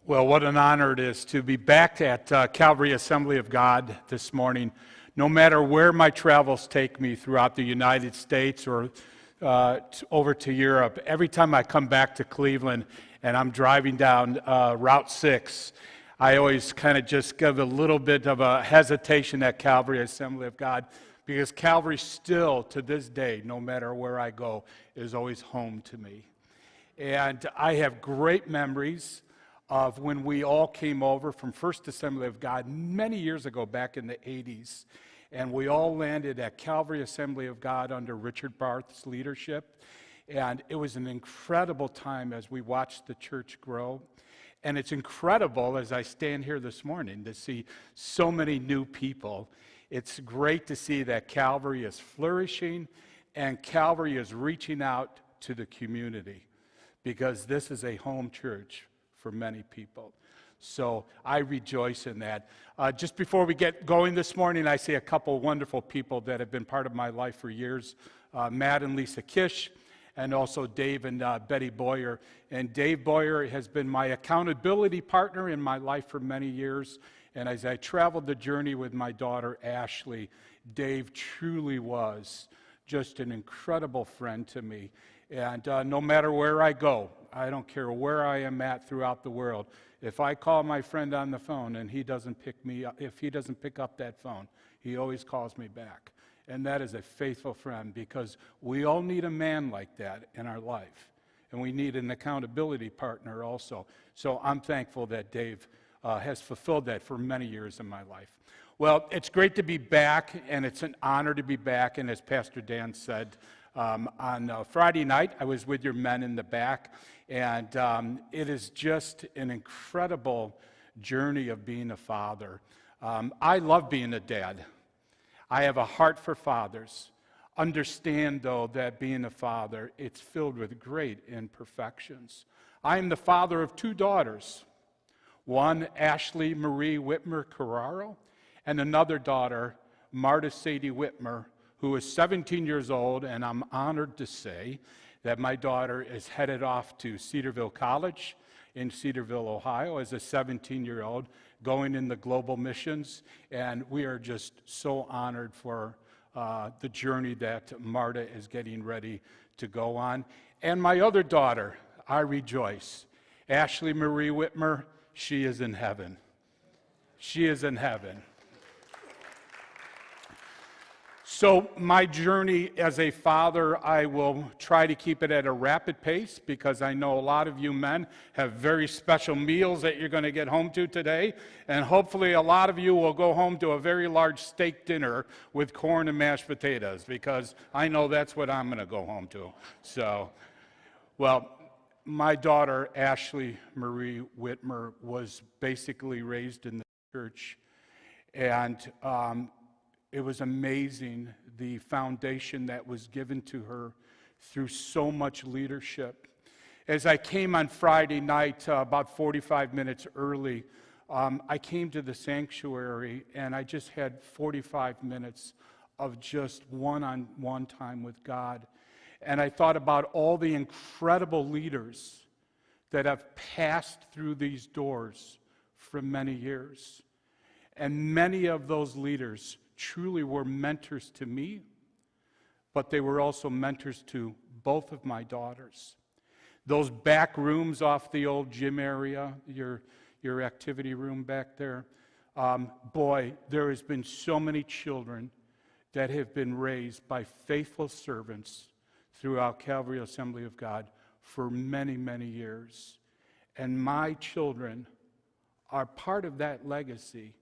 Well, what an honor it is to be back at Calvary Assembly of God this morning. No matter where my travels take me throughout the United States or over to Europe, every time I come back to Cleveland and I'm driving down Route 6, I always kind of just give a little bit of a hesitation at Calvary Assembly of God, because Calvary still, to this day, no matter where I go, is always home to me. And I have great memories of when we all came over from First Assembly of God many years ago, back in the 80s. And we all landed at Calvary Assembly of God under Richard Barth's leadership. And it was an incredible time as we watched the church grow. And it's incredible as I stand here this morning to see so many new people. It's great to see that Calvary is flourishing and Calvary is reaching out to the community, because this is a home church for many people. So I rejoice in that. Just before we get going this morning, I see a couple wonderful people that have been part of my life for years, Matt and Lisa Kish, and also Dave and Betty Boyer. And Dave Boyer has been my accountability partner in my life for many years. And as I traveled the journey with my daughter, Ashley, Dave truly was just an incredible friend to me. And no matter where I go, I don't care where I am at throughout the world, if I call my friend on the phone and he doesn't pick me up, if he doesn't pick up that phone, he always calls me back. And that is a faithful friend, because we all need a man like that in our life. And we need an accountability partner also. So I'm thankful that Dave has fulfilled that for many years in my life. Well, it's great to be back, and it's an honor to be back. And as Pastor Dan said, on Friday night, I was with your men in the back, and it is just an incredible journey of being a father. I love being a dad. I have a heart for fathers. Understand, though, that being a father, it's filled with great imperfections. I am the father of two daughters, one Ashley Marie Whitmer Carraro, and another daughter, Marta Sadie Whitmer, who is 17 years old, and I'm honored to say that my daughter is headed off to Cedarville College in Cedarville, Ohio, as a 17-year-old, going in the global missions, and we are just so honored for the journey that Marta is getting ready to go on. And my other daughter, I rejoice, Ashley Marie Whitmer, she is in heaven. She is in heaven. So my journey as a father, I will try to keep it at a rapid pace, because I know a lot of you men have very special meals that you're going to get home to today. And hopefully a lot of you will go home to a very large steak dinner with corn and mashed potatoes, because I know that's what I'm going to go home to. So, well, my daughter, Ashley Marie Whitmer, was basically raised in the church. And it was amazing, the foundation that was given to her through so much leadership. As I came on Friday night, about 45 minutes early, I came to the sanctuary, and I just had 45 minutes of just one-on-one time with God. And I thought about all the incredible leaders that have passed through these doors for many years. And many of those leaders truly were mentors to me, but they were also mentors to both of my daughters. Those back rooms off the old gym area, your activity room back there, boy, there has been so many children that have been raised by faithful servants throughout Calvary Assembly of God for many, many years. And my children are part of that legacy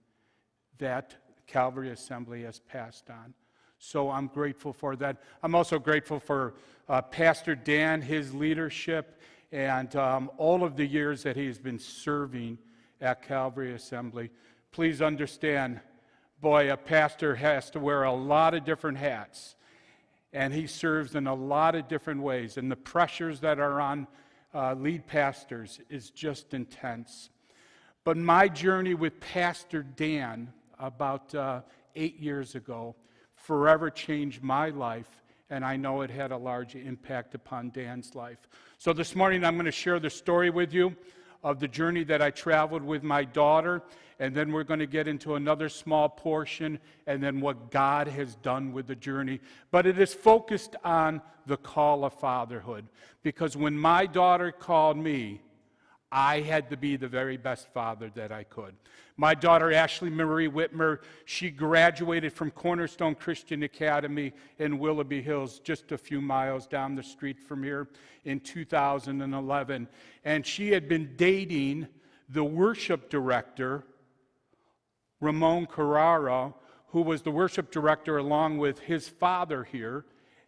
that Calvary Assembly has passed on. So I'm grateful for that. I'm also grateful for Pastor Dan, his leadership, and all of the years that he's been serving at Calvary Assembly. Please understand, boy, a pastor has to wear a lot of different hats, and he serves in a lot of different ways, and the pressures that are on lead pastors is just intense. But my journey with Pastor Dan about 8 years ago forever changed my life, and I know it had a large impact upon Dan's life. So this morning I'm going to share the story with you of the journey that I traveled with my daughter, and then we're going to get into another small portion, and then what God has done with the journey. But it is focused on the call of fatherhood, because when my daughter called me, I had to be the very best father that I could. My daughter, Ashley Marie Whitmer, she graduated from Cornerstone Christian Academy in Willoughby Hills, just a few miles down the street from here, in 2011. And she had been dating the worship director, Ramon Carrara, who was the worship director along with his father here,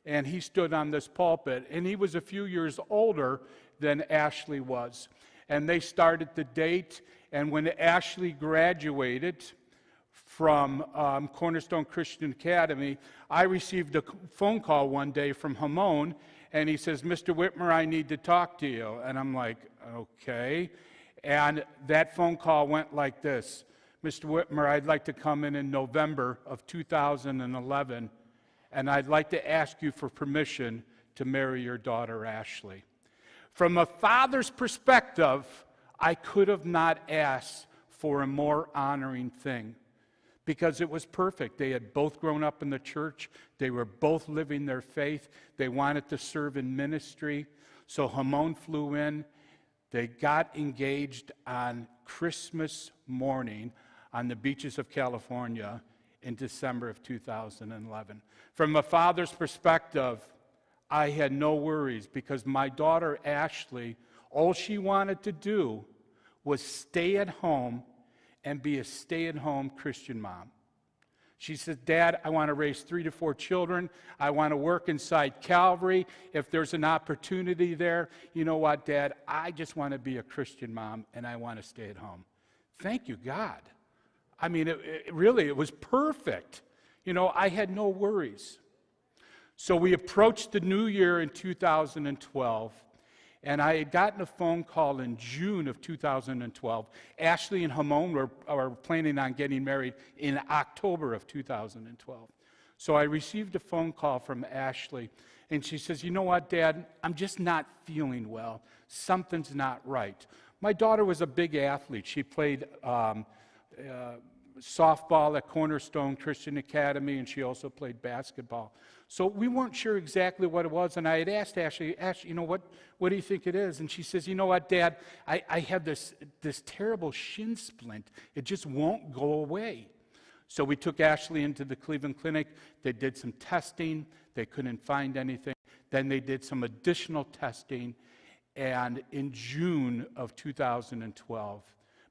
and he stood on this pulpit. And he was a few years older than Ashley was. And they started to date, and when Ashley graduated from Cornerstone Christian Academy, I received a phone call one day from Hamon, and he says, "Mr. Whitmer, I need to talk to you." And I'm like, okay. And that phone call went like this: "Mr. Whitmer, I'd like to come in November of 2011, and I'd like to ask you for permission to marry your daughter, Ashley." From a father's perspective, I could have not asked for a more honoring thing, because it was perfect. They had both grown up in the church. They were both living their faith. They wanted to serve in ministry. So Hamon flew in. They got engaged on Christmas morning on the beaches of California in December of 2011. From a father's perspective, I had no worries, because my daughter, Ashley, all she wanted to do was stay at home and be a stay-at-home Christian mom. She said, "Dad, I want to raise 3 to 4 children. I want to work inside Calvary. If there's an opportunity there, you know what, Dad? I just want to be a Christian mom, and I want to stay at home." Thank you, God. I mean, it was perfect. You know, I had no worries. So we approached the new year in 2012, and I had gotten a phone call in June of 2012. Ashley and Hamon were planning on getting married in October of 2012. So I received a phone call from Ashley, and she says, "You know what, Dad? I'm just not feeling well. Something's not right." My daughter was a big athlete. She played softball at Cornerstone Christian Academy, and she also played basketball. So we weren't sure exactly what it was, and I had asked Ashley, "You know, what do you think it is?" And she says, "You know what, Dad, I have this terrible shin splint. It just won't go away." So we took Ashley into the Cleveland Clinic. They did some testing. They couldn't find anything. Then they did some additional testing, and in June of 2012,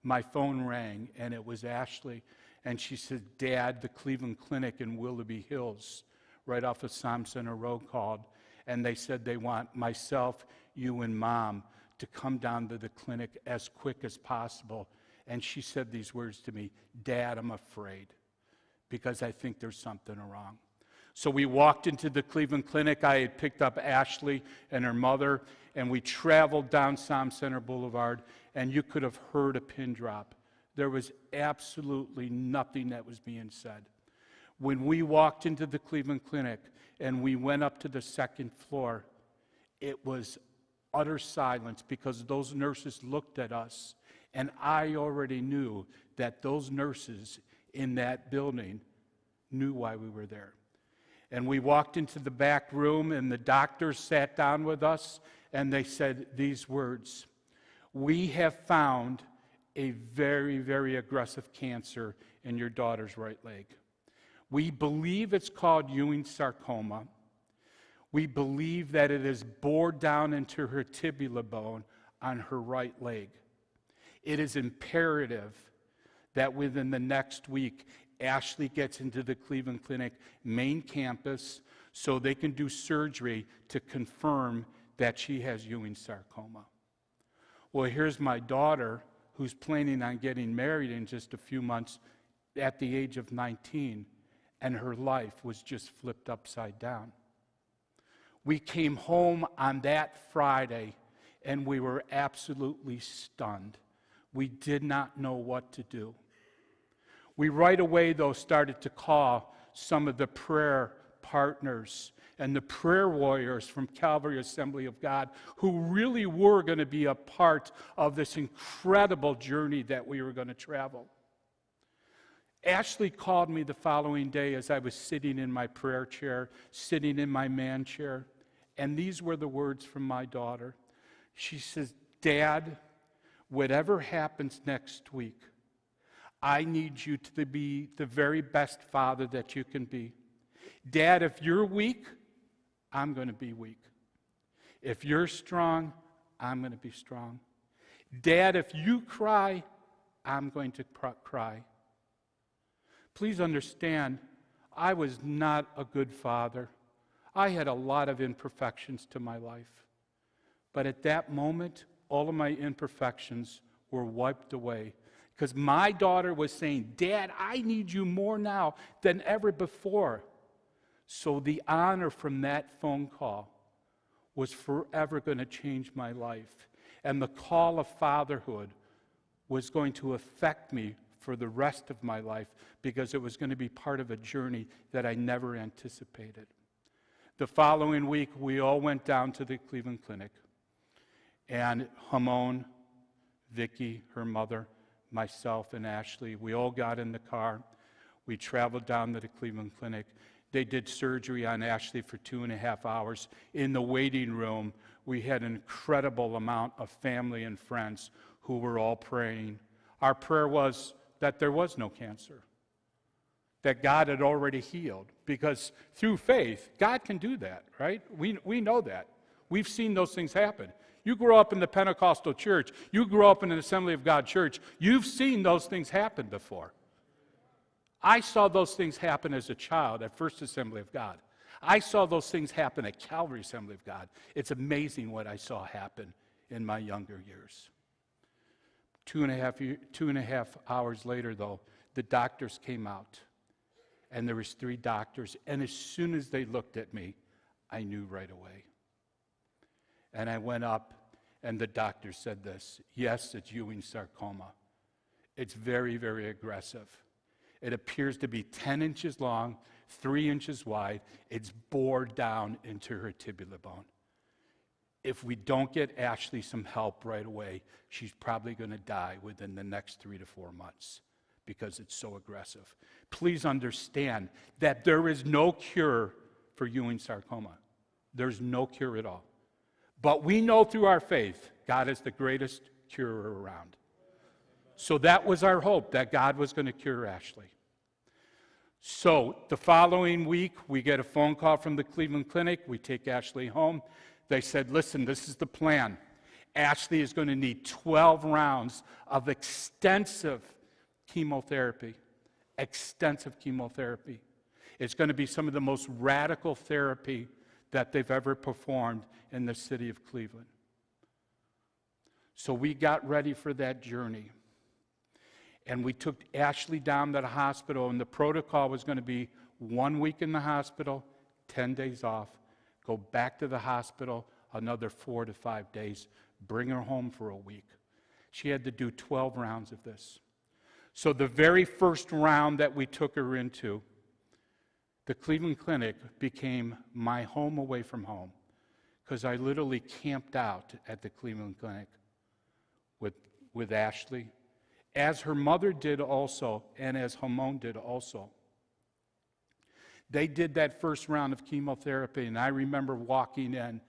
my phone rang, and it was Ashley, and she said, "Dad, the Cleveland Clinic in Willoughby Hills, right off of Psalm Center Road, called, and they said they want myself, you, and Mom to come down to the clinic as quick as possible." And she said these words to me, "Dad, I'm afraid, because I think there's something wrong." So we walked into the Cleveland Clinic. I had picked up Ashley and her mother, and we traveled down Psalm Center Boulevard, and you could have heard a pin drop. There was absolutely nothing that was being said. When we walked into the Cleveland Clinic and we went up to the second floor, it was utter silence, because those nurses looked at us, and I already knew that those nurses in that building knew why we were there. And we walked into the back room, and the doctors sat down with us, and they said these words: "We have found a very, very aggressive cancer in your daughter's right leg. We believe it's called Ewing sarcoma. We believe that it is bored down into her tibia bone on her right leg. It is imperative that within the next week, Ashley gets into the Cleveland Clinic main campus so they can do surgery to confirm that she has Ewing sarcoma." Well, here's my daughter, who's planning on getting married in just a few months at the age of 19, and her life was just flipped upside down. We came home on that Friday, and we were absolutely stunned. We did not know what to do. We right away, though, started to call some of the prayer partners and the prayer warriors from Calvary Assembly of God who really were going to be a part of this incredible journey that we were going to travel. Ashley called me the following day as I was sitting in my prayer chair, sitting in my man chair, and these were the words from my daughter. She says, "Dad, whatever happens next week, I need you to be the very best father that you can be. Dad, if you're weak, I'm going to be weak. If you're strong, I'm going to be strong. Dad, if you cry, I'm going to cry." Please understand, I was not a good father. I had a lot of imperfections to my life. But at that moment, all of my imperfections were wiped away. Because my daughter was saying, "Dad, I need you more now than ever before." So the honor from that phone call was forever going to change my life. And the call of fatherhood was going to affect me for the rest of my life because it was going to be part of a journey that I never anticipated. The following week, we all went down to the Cleveland Clinic. And Hamon, Vicky, her mother, myself, and Ashley, we all got in the car. We traveled down to the Cleveland Clinic. They did surgery on Ashley for 2.5 hours. In the waiting room, we had an incredible amount of family and friends who were all praying. Our prayer was that there was no cancer, that God had already healed, because through faith, God can do that, right? We know that. We've seen those things happen. You grow up in the Pentecostal church, you grow up in an Assembly of God church, you've seen those things happen before. I saw those things happen as a child at First Assembly of God. I saw those things happen at Calvary Assembly of God. It's amazing what I saw happen in my younger years. 2.5 hours later, though, the doctors came out, and there was 3 doctors, and as soon as they looked at me, I knew right away. And I went up, and the doctor said this: "Yes, it's Ewing sarcoma. It's very, very aggressive. It appears to be 10 inches long, 3 inches wide. It's bored down into her tibular bone. If we don't get Ashley some help right away, she's probably going to die within the next 3 to 4 months because it's so aggressive." Please understand that there is no cure for Ewing sarcoma. There's no cure at all. But we know through our faith, God is the greatest curer around. So that was our hope, that God was going to cure Ashley. So the following week, we get a phone call from the Cleveland Clinic. We take Ashley home. They said, "Listen, this is the plan. Ashley is going to need 12 rounds of extensive chemotherapy. Extensive chemotherapy. It's going to be some of the most radical therapy that they've ever performed in the city of Cleveland." So we got ready for that journey. And we took Ashley down to the hospital, and the protocol was going to be 1 week in the hospital, 10 days off, go back to the hospital another 4 to 5 days, bring her home for a week. She had to do 12 rounds of this. So the very first round that we took her into, the Cleveland Clinic became my home away from home, because I literally camped out at the Cleveland Clinic with Ashley, as her mother did also, and as Hamon did also. They did that first round of chemotherapy, and I remember walking in,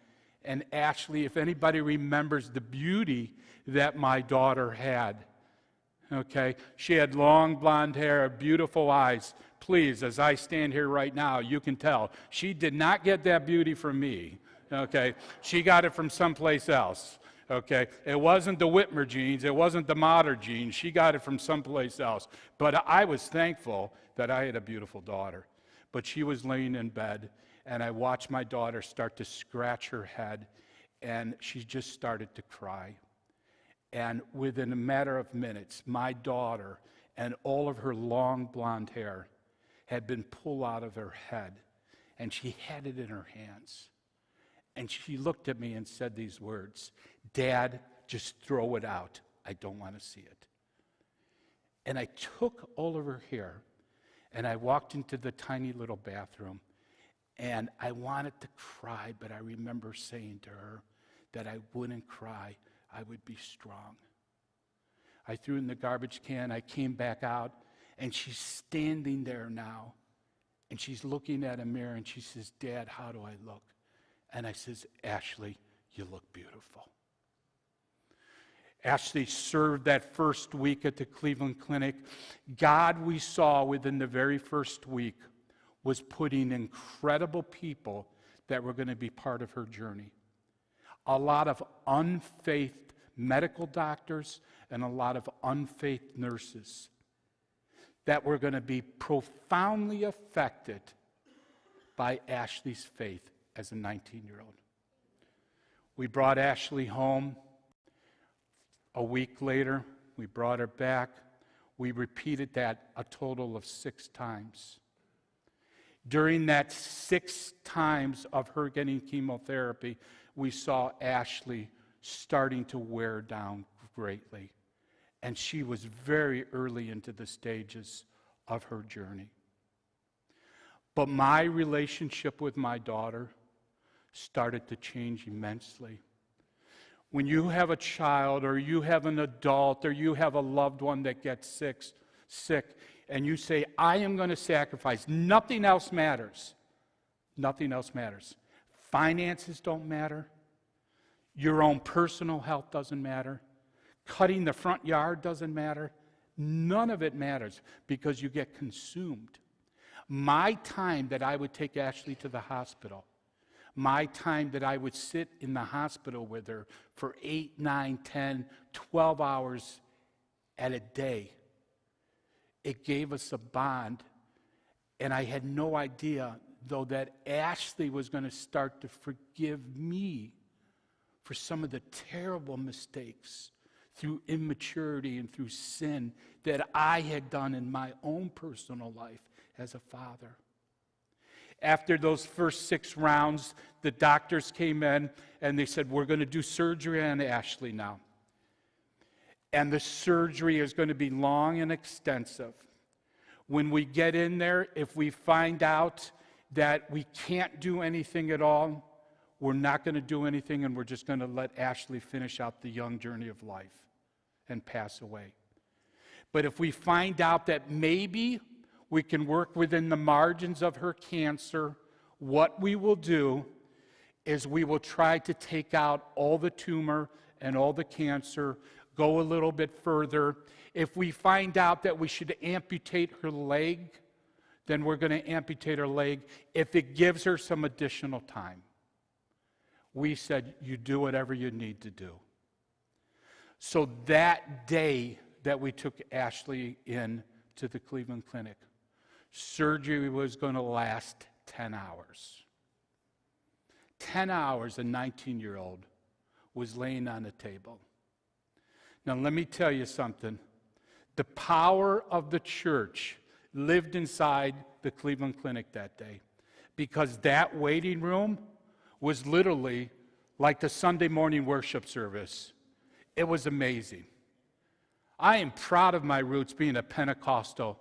and Ashley, if anybody remembers the beauty that my daughter had, okay, she had long blonde hair, beautiful eyes. Please, as I stand here right now, you can tell she did not get that beauty from me, okay? She got it from someplace else. Okay, it wasn't the Whitmer genes, it wasn't the Motter genes, she got it from someplace else. But I was thankful that I had a beautiful daughter. But she was laying in bed, and I watched my daughter start to scratch her head, and she just started to cry. And within a matter of minutes, my daughter and all of her long blonde hair had been pulled out of her head, and she had it in her hands. And she looked at me and said these words: "Dad, just throw it out. I don't want to see it." And I took all of her hair, and I walked into the tiny little bathroom, And I wanted to cry, but I remember saying to her that I wouldn't cry. I would be strong. I threw it in the garbage can. I came back out, and she's standing there now. And she's looking at a mirror, and she says, Dad, how do I look? And I says, Ashley, you look beautiful. Ashley served that first week at the Cleveland Clinic. God, we saw within the very first week, was putting incredible people that were going to be part of her journey. A lot of unfaithed medical doctors and a lot of unfaithed nurses that were going to be profoundly affected by Ashley's faith as a 19-year-old. We brought Ashley home. A week later, we brought her back. We repeated that a total of 6 times. During that 6 times of her getting chemotherapy, we saw Ashley starting to wear down greatly. And she was very early into the stages of her journey. But my relationship with my daughter started to change immensely. When you have a child or you have an adult or you have a loved one that gets sick, and you say, I am going to sacrifice, nothing else matters. Nothing else matters. Finances don't matter. Your own personal health doesn't matter. Cutting the front yard doesn't matter. None of it matters because you get consumed. My time that I would take Ashley to the hospital, my time that I would sit in the hospital with her for 8, 9, 10, 12 hours at a day, it gave us a bond. And I had no idea, though, that Ashley was going to start to forgive me for some of the terrible mistakes through immaturity and through sin that I had done in my own personal life as a father. After those first 6 rounds, the doctors came in and they said, we're going to do surgery on Ashley now. And the surgery is going to be long and extensive. When we get in there, if we find out that we can't do anything at all, we're not going to do anything, and we're just going to let Ashley finish out the young journey of life and pass away. But if we find out that maybe we can work within the margins of her cancer, what we will do is we will try to take out all the tumor and all the cancer, go a little bit further. If we find out that we should amputate her leg, then we're going to amputate her leg if it gives her some additional time. We said, you do whatever you need to do. So that day that we took Ashley in to the Cleveland Clinic, surgery was going to last 10 hours. 10 hours, a 19-year-old was laying on the table. Now, let me tell you something. The power of the church lived inside the Cleveland Clinic that day, because that waiting room was literally like the Sunday morning worship service. It was amazing. I am proud of my roots being a Pentecostal,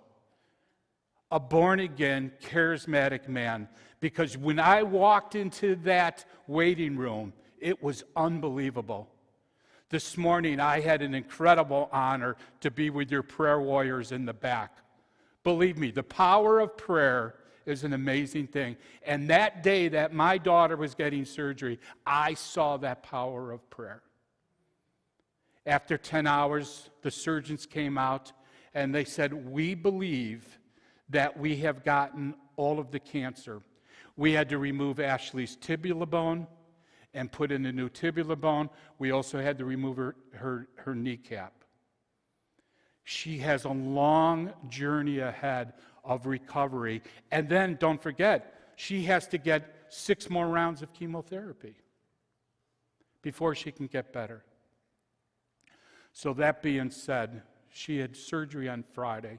a born-again, charismatic man, because when I walked into that waiting room, it was unbelievable. This morning, I had an incredible honor to be with your prayer warriors in the back. Believe me, the power of prayer is an amazing thing. And that day that my daughter was getting surgery, I saw that power of prayer. After 10 hours, the surgeons came out and they said, we believe that we have gotten all of the cancer. We had to remove Ashley's tibial bone and put in a new tibial bone. We also had to remove her kneecap. She has a long journey ahead of recovery. And then, don't forget, she has to get 6 more rounds of chemotherapy before she can get better. So that being said, she had surgery on Friday.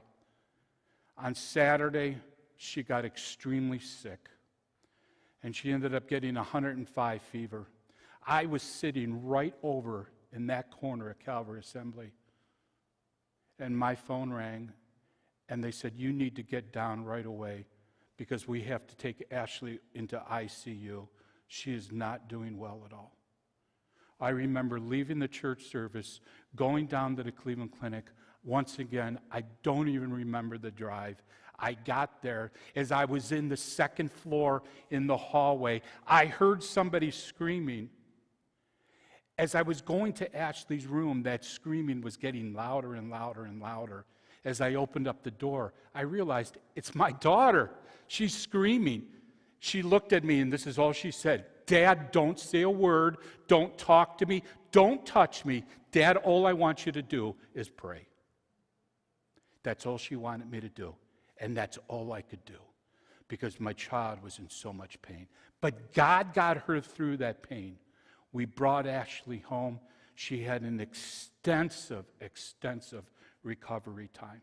On Saturday, she got extremely sick, and she ended up getting 105 fever. I was sitting right over in that corner at Calvary Assembly, and my phone rang, and they said, you need to get down right away because we have to take Ashley into ICU. She is not doing well at all. I remember leaving the church service, going down to the Cleveland Clinic. Once again, I don't even remember the drive. I got there. As I was in the second floor in the hallway, I heard somebody screaming. As I was going to Ashley's room, that screaming was getting louder and louder and louder. As I opened up the door, I realized it's my daughter. She's screaming. She looked at me, and this is all she said. Dad, don't say a word. Don't talk to me. Don't touch me. Dad, all I want you to do is pray. That's all she wanted me to do. And that's all I could do, because my child was in so much pain. But God got her through that pain. We brought Ashley home. She had an extensive recovery time.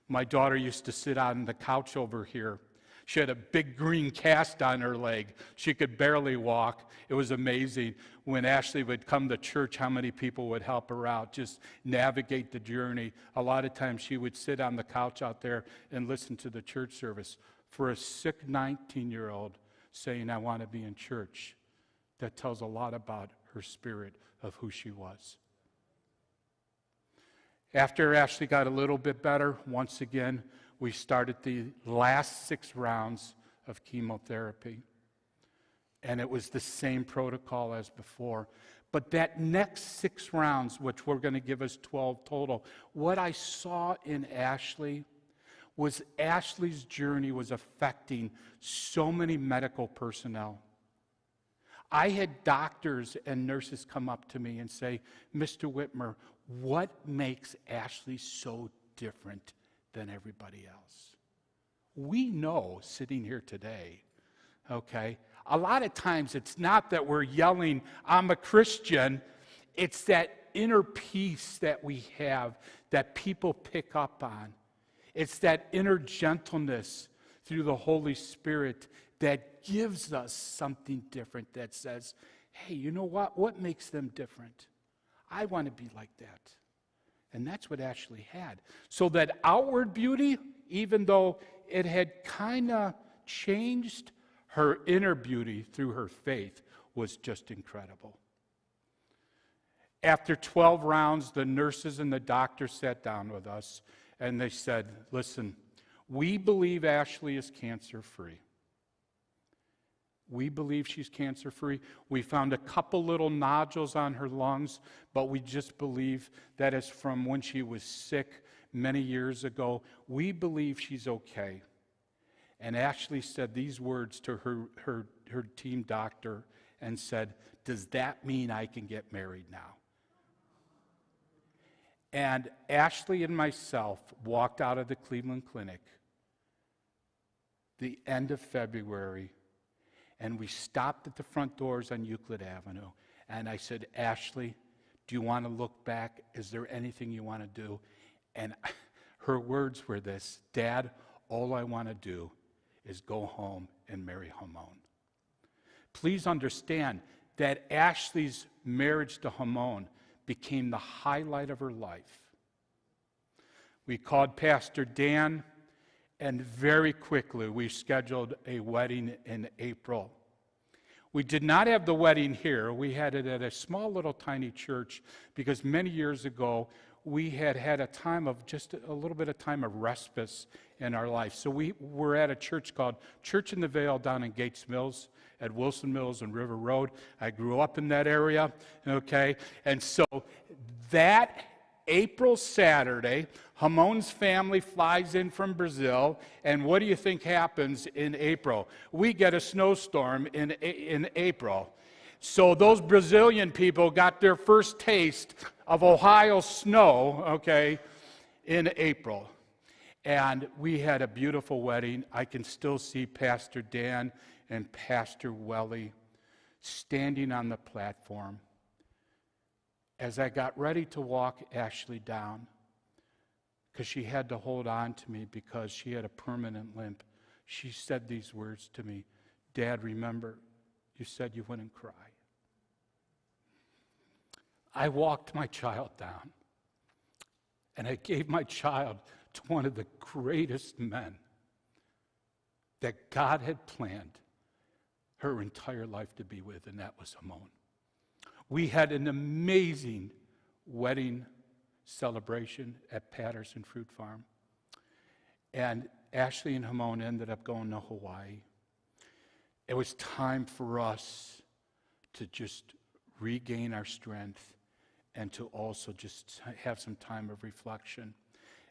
My daughter used to sit on the couch over here. She had a big green cast on her leg. She could barely walk. It was amazing. When Ashley would come to church, how many people would help her out, just navigate the journey. A lot of times she would sit on the couch out there and listen to the church service. For a sick 19-year-old saying, I want to be in church, that tells a lot about her spirit of who she was. After Ashley got a little bit better, once again, we started the last 6 rounds of chemotherapy. And it was the same protocol as before. But that next 6 rounds, which were going to give us 12 total, what I saw in Ashley was Ashley's journey was affecting so many medical personnel. I had doctors and nurses come up to me and say, Mr. Whitmer, what makes Ashley so different than everybody else? We know, sitting here today, okay, a lot of times it's not that we're yelling, I'm a Christian. It's that inner peace that we have that people pick up on. It's that inner gentleness through the Holy Spirit that gives us something different, that says, hey, you know what? What makes them different? I want to be like that. And that's what Ashley had. So that outward beauty, even though it had kind of changed, her inner beauty through her faith was just incredible. After 12 rounds, the nurses and the doctor sat down with us and they said, listen, we believe Ashley is cancer-free. We believe she's cancer-free. We found a couple little nodules on her lungs, but we just believe that is from when she was sick many years ago. We believe she's okay. And Ashley said these words to her team doctor and said, does that mean I can get married now? And Ashley and myself walked out of the Cleveland Clinic the end of February, and we stopped at the front doors on Euclid Avenue. And I said, Ashley, do you want to look back? Is there anything you want to do? And her words were this, Dad, all I want to do is go home and marry Hamon. Please understand that Ashley's marriage to Hamon became the highlight of her life. We called Pastor Dan, and very quickly we scheduled a wedding in April. We did not have the wedding here. We had it at a small little tiny church because many years ago we had a time of just a little bit of time of respite in our life. So we were at a church called Church in the Vale down in Gates Mills at Wilson Mills and River Road. I grew up in that area, okay? And so that April Saturday, Hamon's family flies in from Brazil, and what do you think happens in April? We get a snowstorm in April. So those Brazilian people got their first taste of Ohio snow, okay, in April. And we had a beautiful wedding. I can still see Pastor Dan and Pastor Welly standing on the platform. As I got ready to walk Ashley down, because she had to hold on to me because she had a permanent limp, she said these words to me, Dad, remember, you said you wouldn't cry. I walked my child down, and I gave my child to one of the greatest men that God had planned her entire life to be with, and that was Hamon. We had an amazing wedding celebration at Patterson Fruit Farm. And Ashley and Hamon ended up going to Hawaii. It was time for us to just regain our strength and to also just have some time of reflection.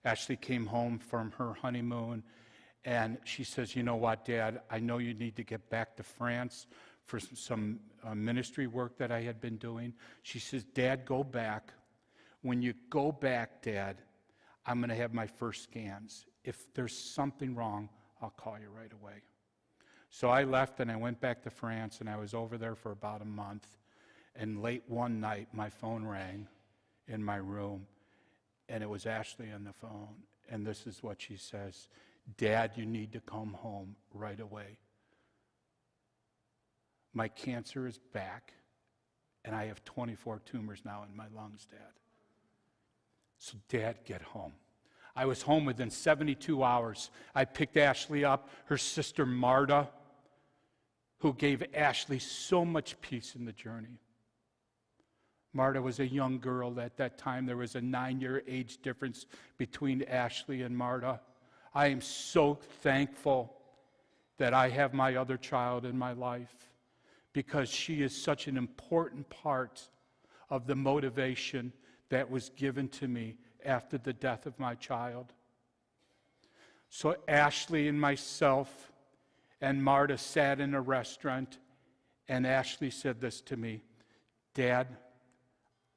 Ashley came home from her honeymoon, and she says, you know what, Dad, I know you need to get back to France for some ministry work that I had been doing. She says, Dad, go back. When you go back, Dad, I'm going to have my first scans. If there's something wrong, I'll call you right away. So I left and I went back to France, and I was over there for about a month. And late one night, my phone rang in my room, and it was Ashley on the phone. And this is what she says: Dad, you need to come home right away. My cancer is back, and I have 24 tumors now in my lungs, Dad. So, Dad, get home. I was home within 72 hours. I picked Ashley up, her sister Marta, who gave Ashley so much peace in the journey. Marta was a young girl at that time. There was a 9-year age difference between Ashley and Marta. I am so thankful that I have my other child in my life, because she is such an important part of the motivation that was given to me after the death of my child. So Ashley and myself and Marta sat in a restaurant, and Ashley said this to me: Dad,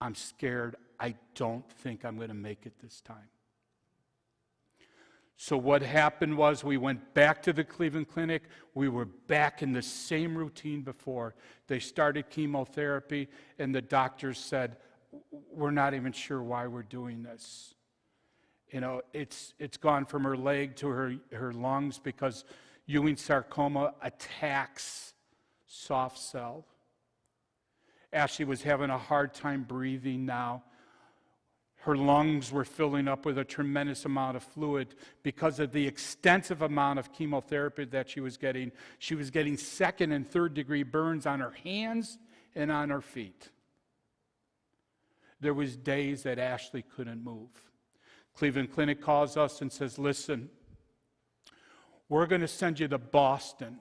I'm scared. I don't think I'm going to make it this time. So what happened was, we went back to the Cleveland Clinic. We were back in the same routine before. They started chemotherapy, and the doctors said, we're not even sure why we're doing this. You know, it's gone from her leg to her lungs, because Ewing sarcoma attacks soft cell. Ashley was having a hard time breathing now. Her lungs were filling up with a tremendous amount of fluid because of the extensive amount of chemotherapy that she was getting. She was getting 2nd and 3rd degree burns on her hands and on her feet. There was days that Ashley couldn't move. Cleveland Clinic calls us and says, listen, we're going to send you to Boston.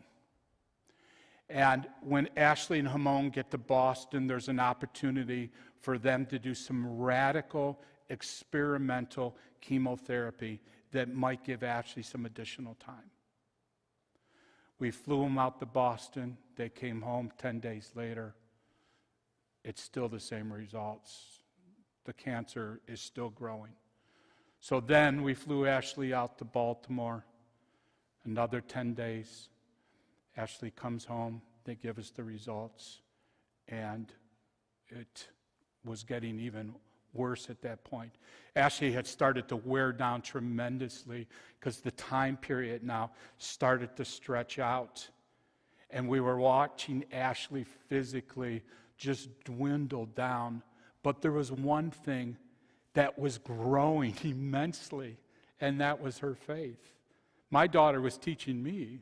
And when Ashley and Hamon get to Boston, there's an opportunity for them to do some radical experimental chemotherapy that might give Ashley some additional time. We flew them out to Boston. They came home 10 days later. It's still the same results. The cancer is still growing. So then we flew Ashley out to Baltimore. Another 10 days. Ashley comes home. They give us the results. And it was getting even worse at that point. Ashley had started to wear down tremendously because the time period now started to stretch out. And we were watching Ashley physically just dwindle down. But there was one thing that was growing immensely, and that was her faith. My daughter was teaching me,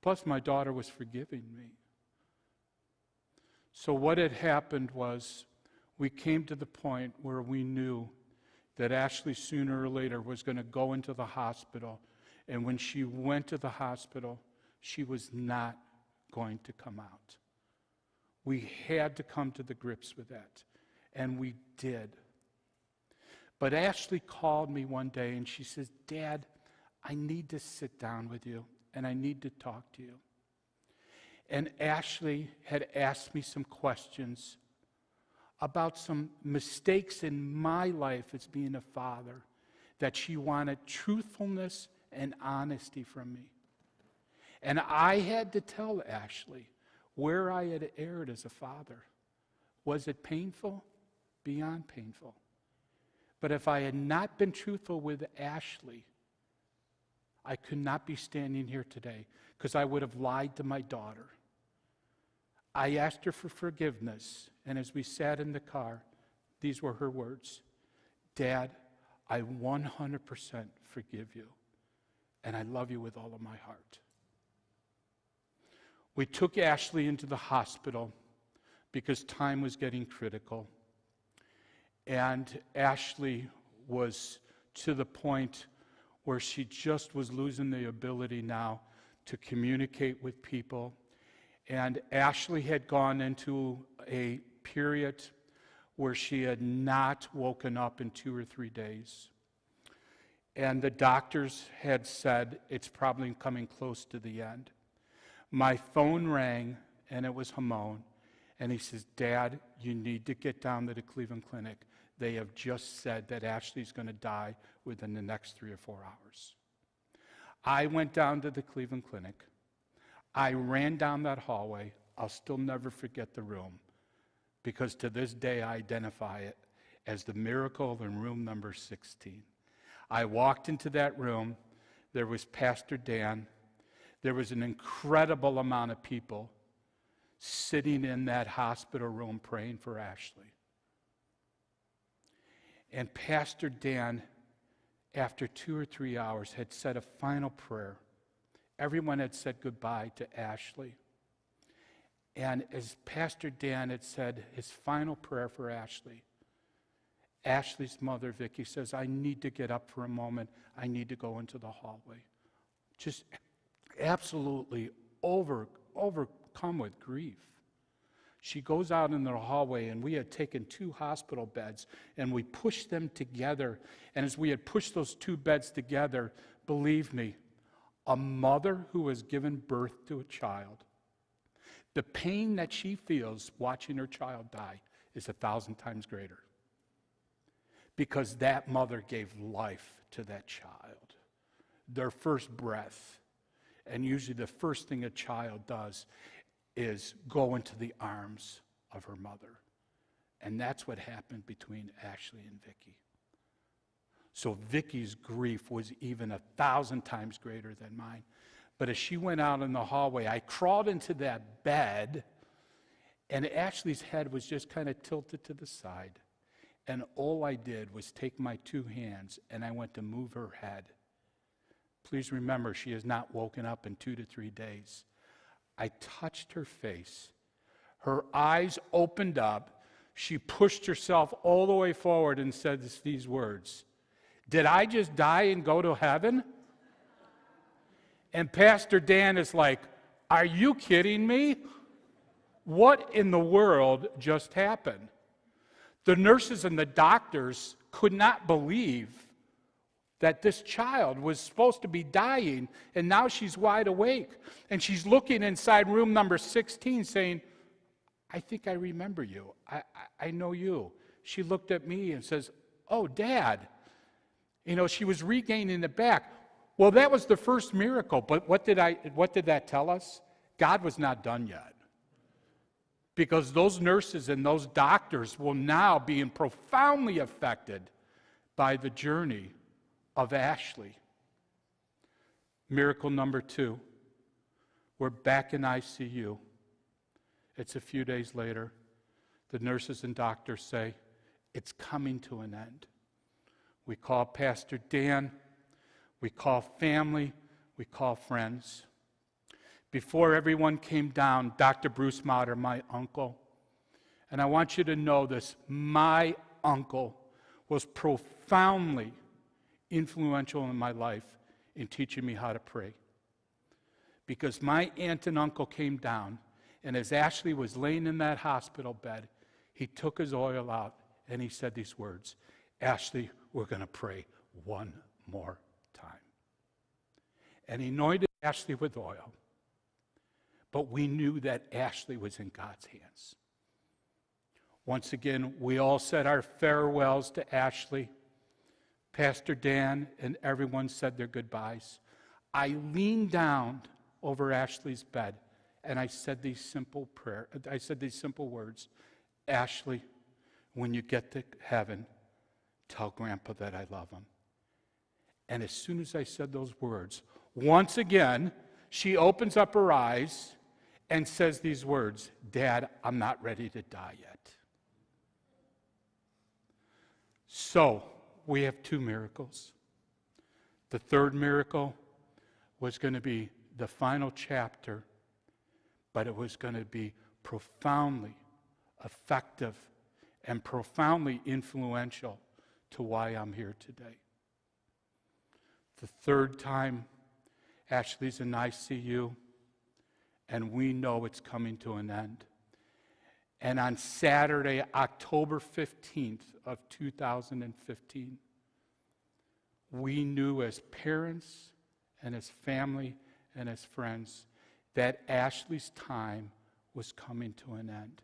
plus my daughter was forgiving me. So what had happened was, we came to the point where we knew that Ashley sooner or later was going to go into the hospital. And when she went to the hospital, she was not going to come out. We had to come to the grips with that. And we did. But Ashley called me one day and she says, Dad, I need to sit down with you and I need to talk to you. And Ashley had asked me some questions about some mistakes in my life as being a father, that she wanted truthfulness and honesty from me. And I had to tell Ashley where I had erred as a father. Was it painful? Beyond painful. But if I had not been truthful with Ashley, I could not be standing here today, because I would have lied to my daughter. I asked her for forgiveness, and as we sat in the car, these were her words: Dad, I 100% forgive you. and I love you with all of my heart. We took Ashley into the hospital because time was getting critical. And Ashley was to the point where she just was losing the ability now to communicate with people. And Ashley had gone into a period where she had not woken up in 2 or 3 days. And the doctors had said it's probably coming close to the end. My phone rang, and it was Hamon. And he says, Dad, you need to get down to the Cleveland Clinic. They have just said that Ashley's going to die within the next 3 or 4 hours. I went down to the Cleveland Clinic. I ran down that hallway. I'll still never forget the room, because to this day I identify it as the miracle in room number 16. I walked into that room. There was Pastor Dan. There was an incredible amount of people sitting in that hospital room praying for Ashley. And Pastor Dan, after 2 or 3 hours, had said a final prayer. Everyone had said goodbye to Ashley. And as Pastor Dan had said his final prayer for Ashley, Ashley's mother, Vicki, says, I need to get up for a moment. I need to go into the hallway. Just absolutely overcome with grief. She goes out in the hallway, and we had taken 2 hospital beds, and we pushed them together. And as we had pushed those 2 beds together, believe me, a mother who has given birth to a child, the pain that she feels watching her child die is 1,000 times greater. Because that mother gave life to that child, their first breath. And usually the first thing a child does is go into the arms of her mother. And that's what happened between Ashley and Vicki. So Vicki's grief was even 1,000 times greater than mine. But as she went out in the hallway, I crawled into that bed, and Ashley's head was just kind of tilted to the side. And all I did was take my 2 hands, and I went to move her head. Please remember, she has not woken up in 2 to 3 days. I touched her face. Her eyes opened up. She pushed herself all the way forward and said these words, Did I just die and go to heaven? And Pastor Dan is like, Are you kidding me? What in the world just happened? The nurses and the doctors could not believe that this child was supposed to be dying, and now she's wide awake. And she's looking inside room number 16 saying, I think I remember you. I know you. She looked at me and says, Oh, Dad. You know, she was regaining it back. Well, that was the first miracle, but what did that tell us? God was not done yet. Because those nurses and those doctors will now be profoundly affected by the journey of Ashley. Miracle number 2. We're back in ICU. It's a few days later. The nurses and doctors say, it's coming to an end. We call Pastor Dan. We call family. We call friends. Before everyone came down, Dr. Bruce Motter, my uncle, and I want you to know this, my uncle was profoundly influential in my life in teaching me how to pray. Because my aunt and uncle came down, and as Ashley was laying in that hospital bed, he took his oil out and he said these words, Ashley, we're going to pray one more time. And he anointed Ashley with oil. But we knew that Ashley was in God's hands. Once again, we all said our farewells to Ashley. Pastor Dan and everyone said their goodbyes. I leaned down over Ashley's bed and I said these simple words. Ashley, when you get to heaven, tell Grandpa that I love him. And as soon as I said those words, once again, she opens up her eyes and says these words, Dad, I'm not ready to die yet. So, we have 2 miracles. The third miracle was going to be the final chapter, but it was going to be profoundly effective and profoundly influential to why I'm here today. The third time, Ashley's in ICU, and we know it's coming to an end. And on Saturday, October 15th of 2015, we knew as parents and as family and as friends that Ashley's time was coming to an end.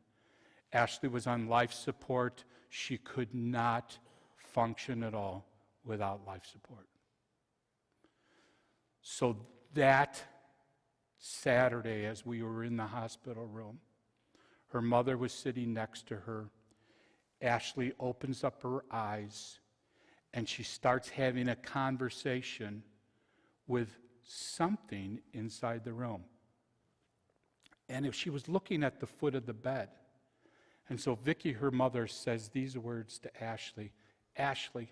Ashley was on life support. She could not function at all without life support. So that Saturday, as we were in the hospital room, her mother was sitting next to her. Ashley opens up her eyes, and she starts having a conversation with something inside the room. And if she was looking at the foot of the bed. And so Vicki, her mother, says these words to Ashley, "Ashley,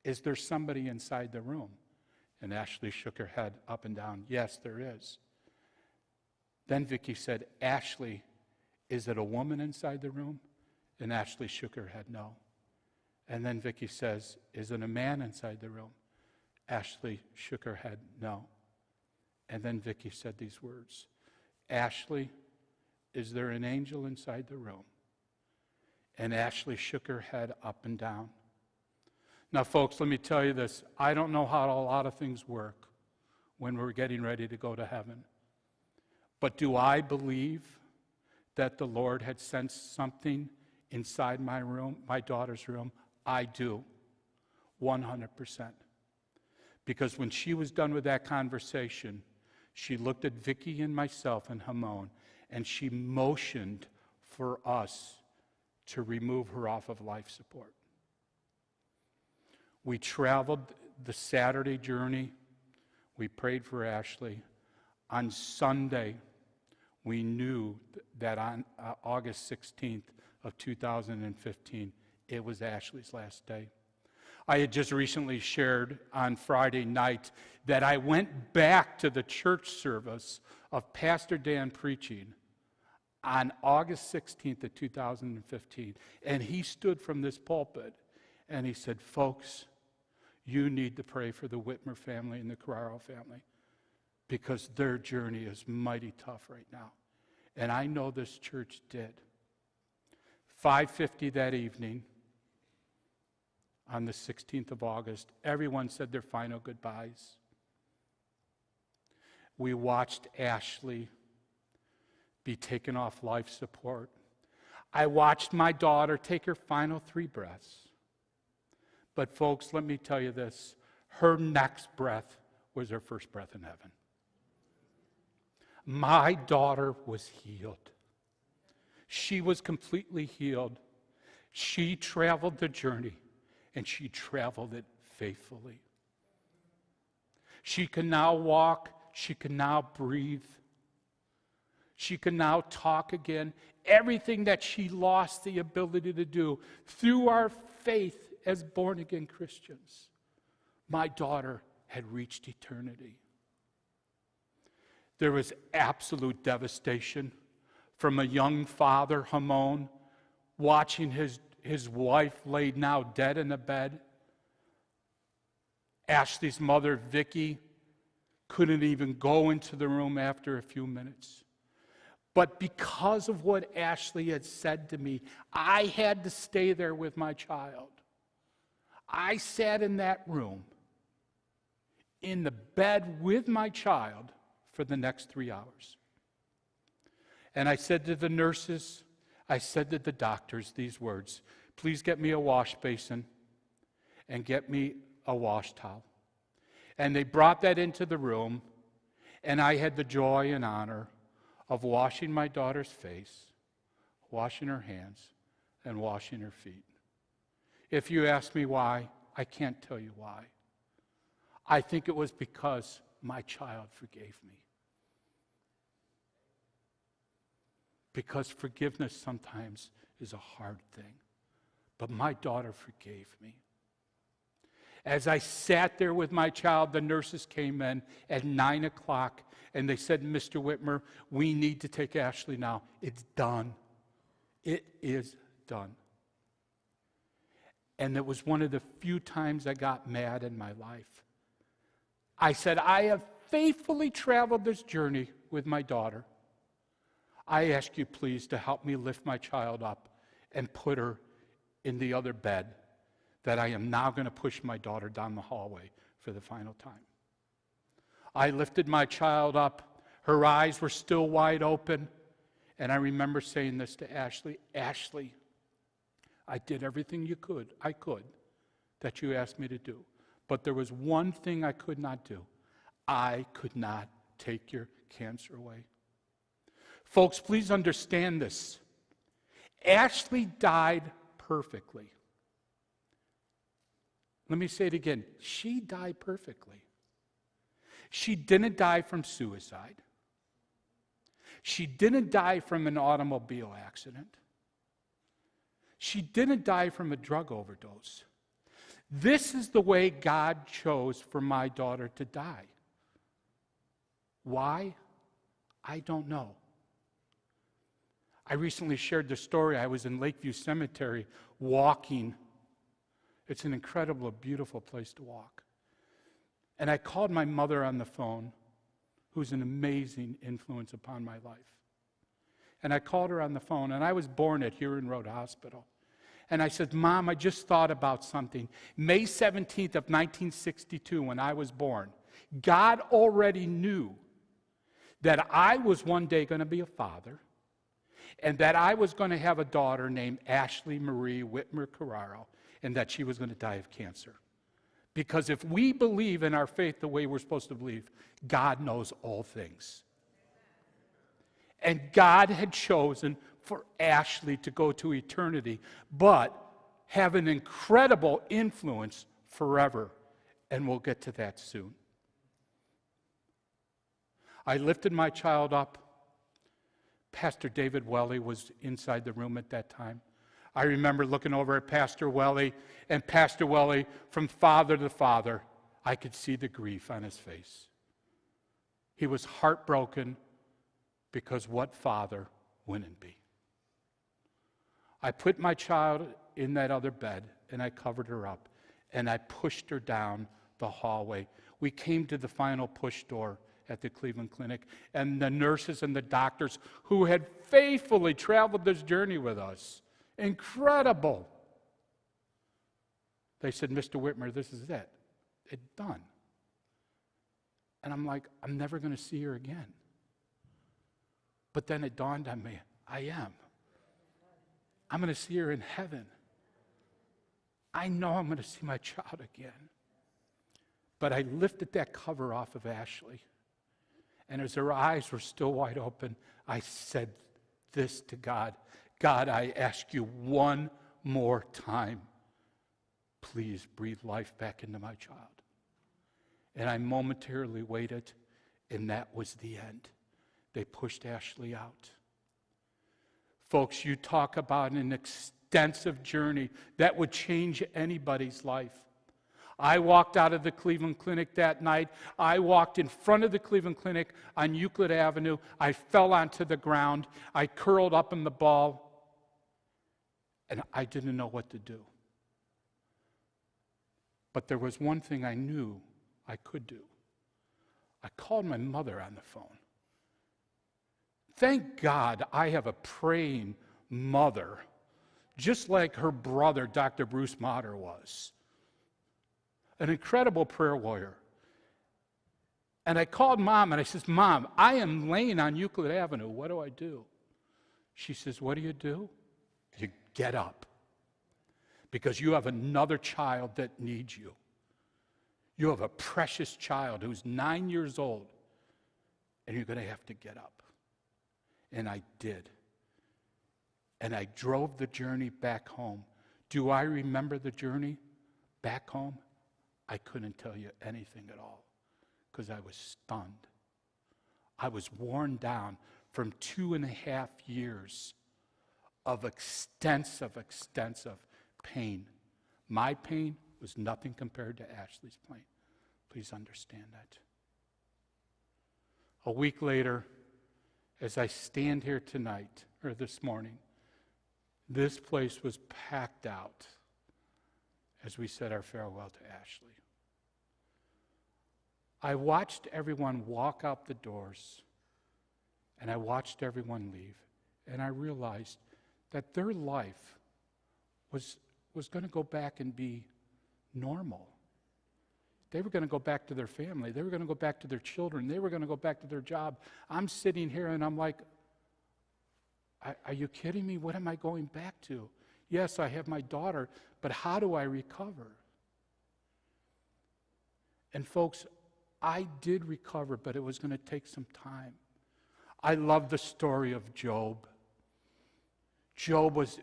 is there somebody inside the room?" And Ashley shook her head up and down. "Yes, there is." Then Vicki said, "Ashley, is it a woman inside the room?" And Ashley shook her head, "No." And then Vicki says, "Is it a man inside the room?" Ashley shook her head, "No." And then Vicki said these words, "Ashley, is there an angel inside the room?" And Ashley shook her head up and down. Now, folks, let me tell you this. I don't know how a lot of things work when we're getting ready to go to heaven. But do I believe that the Lord had sensed something inside my room, my daughter's room? I do, 100%. Because when she was done with that conversation, she looked at Vicki and myself and Hamon, and she motioned for us to remove her off of life support. We traveled the Saturday journey. We prayed for Ashley. On Sunday, we knew that on August 16th of 2015, it was Ashley's last day. I had just recently shared on Friday night that I went back to the church service of Pastor Dan preaching on August 16th of 2015. And he stood from this pulpit and he said, "Folks, you need to pray for the Whitmer family and the Carraro family because their journey is mighty tough right now." And I know this church did. 5:50 that evening, on the 16th of August, everyone said their final goodbyes. We watched Ashley be taken off life support. I watched my daughter take her final 3 breaths. But folks, let me tell you this. Her next breath was her first breath in heaven. My daughter was healed. She was completely healed. She traveled the journey, and she traveled it faithfully. She can now walk. She can now breathe. She can now talk again. Everything that she lost the ability to do through our faith as born-again Christians, my daughter had reached eternity. There was absolute devastation from a young father, Hamon, watching his wife laid now dead in a bed. Ashley's mother, Vicki, couldn't even go into the room after a few minutes. But because of what Ashley had said to me, I had to stay there with my child. I sat in that room, in the bed with my child, for the next 3 hours. And I said to the nurses, I said to the doctors these words, "Please get me a wash basin and get me a wash towel." And they brought that into the room, and I had the joy and honor of washing my daughter's face, washing her hands, and washing her feet. If you ask me why, I can't tell you why. I think it was because my child forgave me. Because forgiveness sometimes is a hard thing. But my daughter forgave me. As I sat there with my child, the nurses came in at 9 o'clock, and they said, Mr. Whitmer, we need to take Ashley now. It's done. It is done. And it was one of the few times I got mad in my life. I said, I have faithfully traveled this journey with my daughter. I ask you, please, to help me lift my child up and put her in the other bed that I am now going to push my daughter down the hallway for the final time. I lifted my child up. Her eyes were still wide open. And I remember saying this to Ashley, Ashley, I did everything I could that you asked me to do. But there was one thing I could not do. I could not take your cancer away. Folks, please understand this. Ashley died perfectly. Let me say it again. She died perfectly. She didn't die from suicide. She didn't die from an automobile accident. She didn't die from a drug overdose. This is the way God chose for my daughter to die. Why? I don't know. I recently shared the story. I was in Lakeview Cemetery walking. It's an incredible, beautiful place to walk. And I called my mother on the phone, who's an amazing influence upon my life. And I called her on the phone, and I was born at Huron Road Hospital. And I said, Mom, I just thought about something. May 17th of 1962, when I was born, God already knew that I was one day going to be a father, and that I was going to have a daughter named Ashley Marie Whitmer Carraro, and that she was going to die of cancer. Because if we believe in our faith the way we're supposed to believe, God knows all things. And God had chosen for Ashley to go to eternity, but have an incredible influence forever. And we'll get to that soon. I lifted my child up. Pastor David Welly was inside the room at that time. I remember looking over at Pastor Welly, and Pastor Welly, from father to father, I could see the grief on his face. He was heartbroken because what father wouldn't be? I put my child in that other bed, and I covered her up, and I pushed her down the hallway. We came to the final push door at the Cleveland Clinic, and the nurses and the doctors who had faithfully traveled this journey with us, incredible. They said, Mr. Whitmer, this is it. It's done. And I'm like, I'm never going to see her again. But then it dawned on me, I am. I'm going to see her in heaven. I know I'm going to see my child again. But I lifted that cover off of Ashley. And as her eyes were still wide open, I said this to God. God, I ask you one more time, please breathe life back into my child. And I momentarily waited, and that was the end. They pushed Ashley out. Folks, you talk about an extensive journey that would change anybody's life. I walked out of the Cleveland Clinic that night. I walked in front of the Cleveland Clinic on Euclid Avenue. I fell onto the ground. I curled up in the ball, and I didn't know what to do. But there was one thing I knew I could do. I called my mother on the phone. Thank God I have a praying mother, just like her brother, Dr. Bruce Motter, was. An incredible prayer warrior. And I called Mom, and I says, Mom, I am laying on Euclid Avenue. What do I do? She says, what do? You get up. Because you have another child that needs you. You have a precious child who's 9 years old, and you're going to have to get up. And I did. And I drove the journey back home. Do I remember the journey back home? I couldn't tell you anything at all because I was stunned. I was worn down from 2.5 years of extensive pain. My pain, was nothing compared to Ashley's plane. Please understand that. A week later, as I stand here tonight, or this morning, this place was packed out as we said our farewell to Ashley. I watched everyone walk out the doors, and I watched everyone leave, and I realized that their life was going to go back and be normal. They were going to go back to their family. They were going to go back to their children. They were going to go back to their job. I'm sitting here and I'm like, are you kidding me? What am I going back to? Yes, I have my daughter, but how do I recover? And folks, I did recover, but it was going to take some time. I love the story of Job. Job was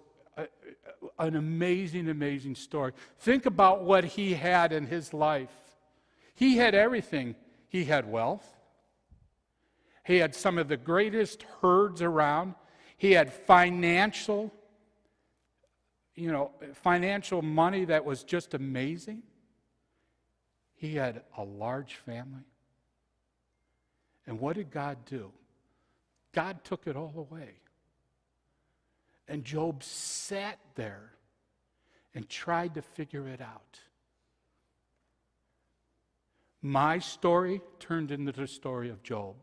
an amazing, amazing story. Think about what he had in his life. He had everything. He had wealth. He had some of the greatest herds around. He had financial money that was just amazing. He had a large family. And what did God do? God took it all away. And Job sat there and tried to figure it out. My story turned into the story of Job.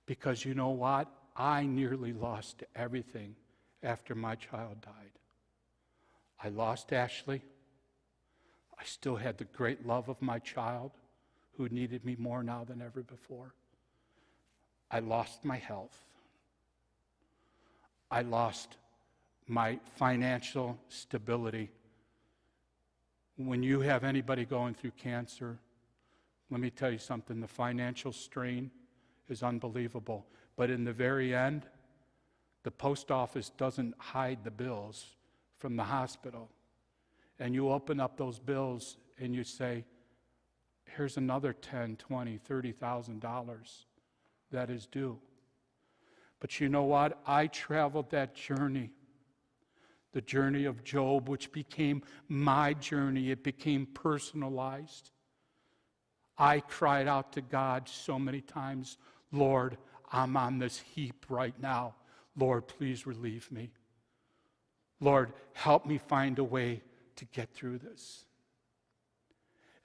Because you know what? I nearly lost everything after my child died. I lost Ashley. I still had the great love of my child, who needed me more now than ever before. I lost my health. I lost my financial stability. When you have anybody going through cancer, let me tell you something, the financial strain is unbelievable. But in the very end, the post office doesn't hide the bills from the hospital. And you open up those bills and you say, here's another $10,000, $20,000, $30,000 that is due. But you know what? I traveled that journey, the journey of Job, which became my journey. It became personalized. I cried out to God so many times, Lord, I'm on this heap right now. Lord, please relieve me. Lord, help me find a way to get through this.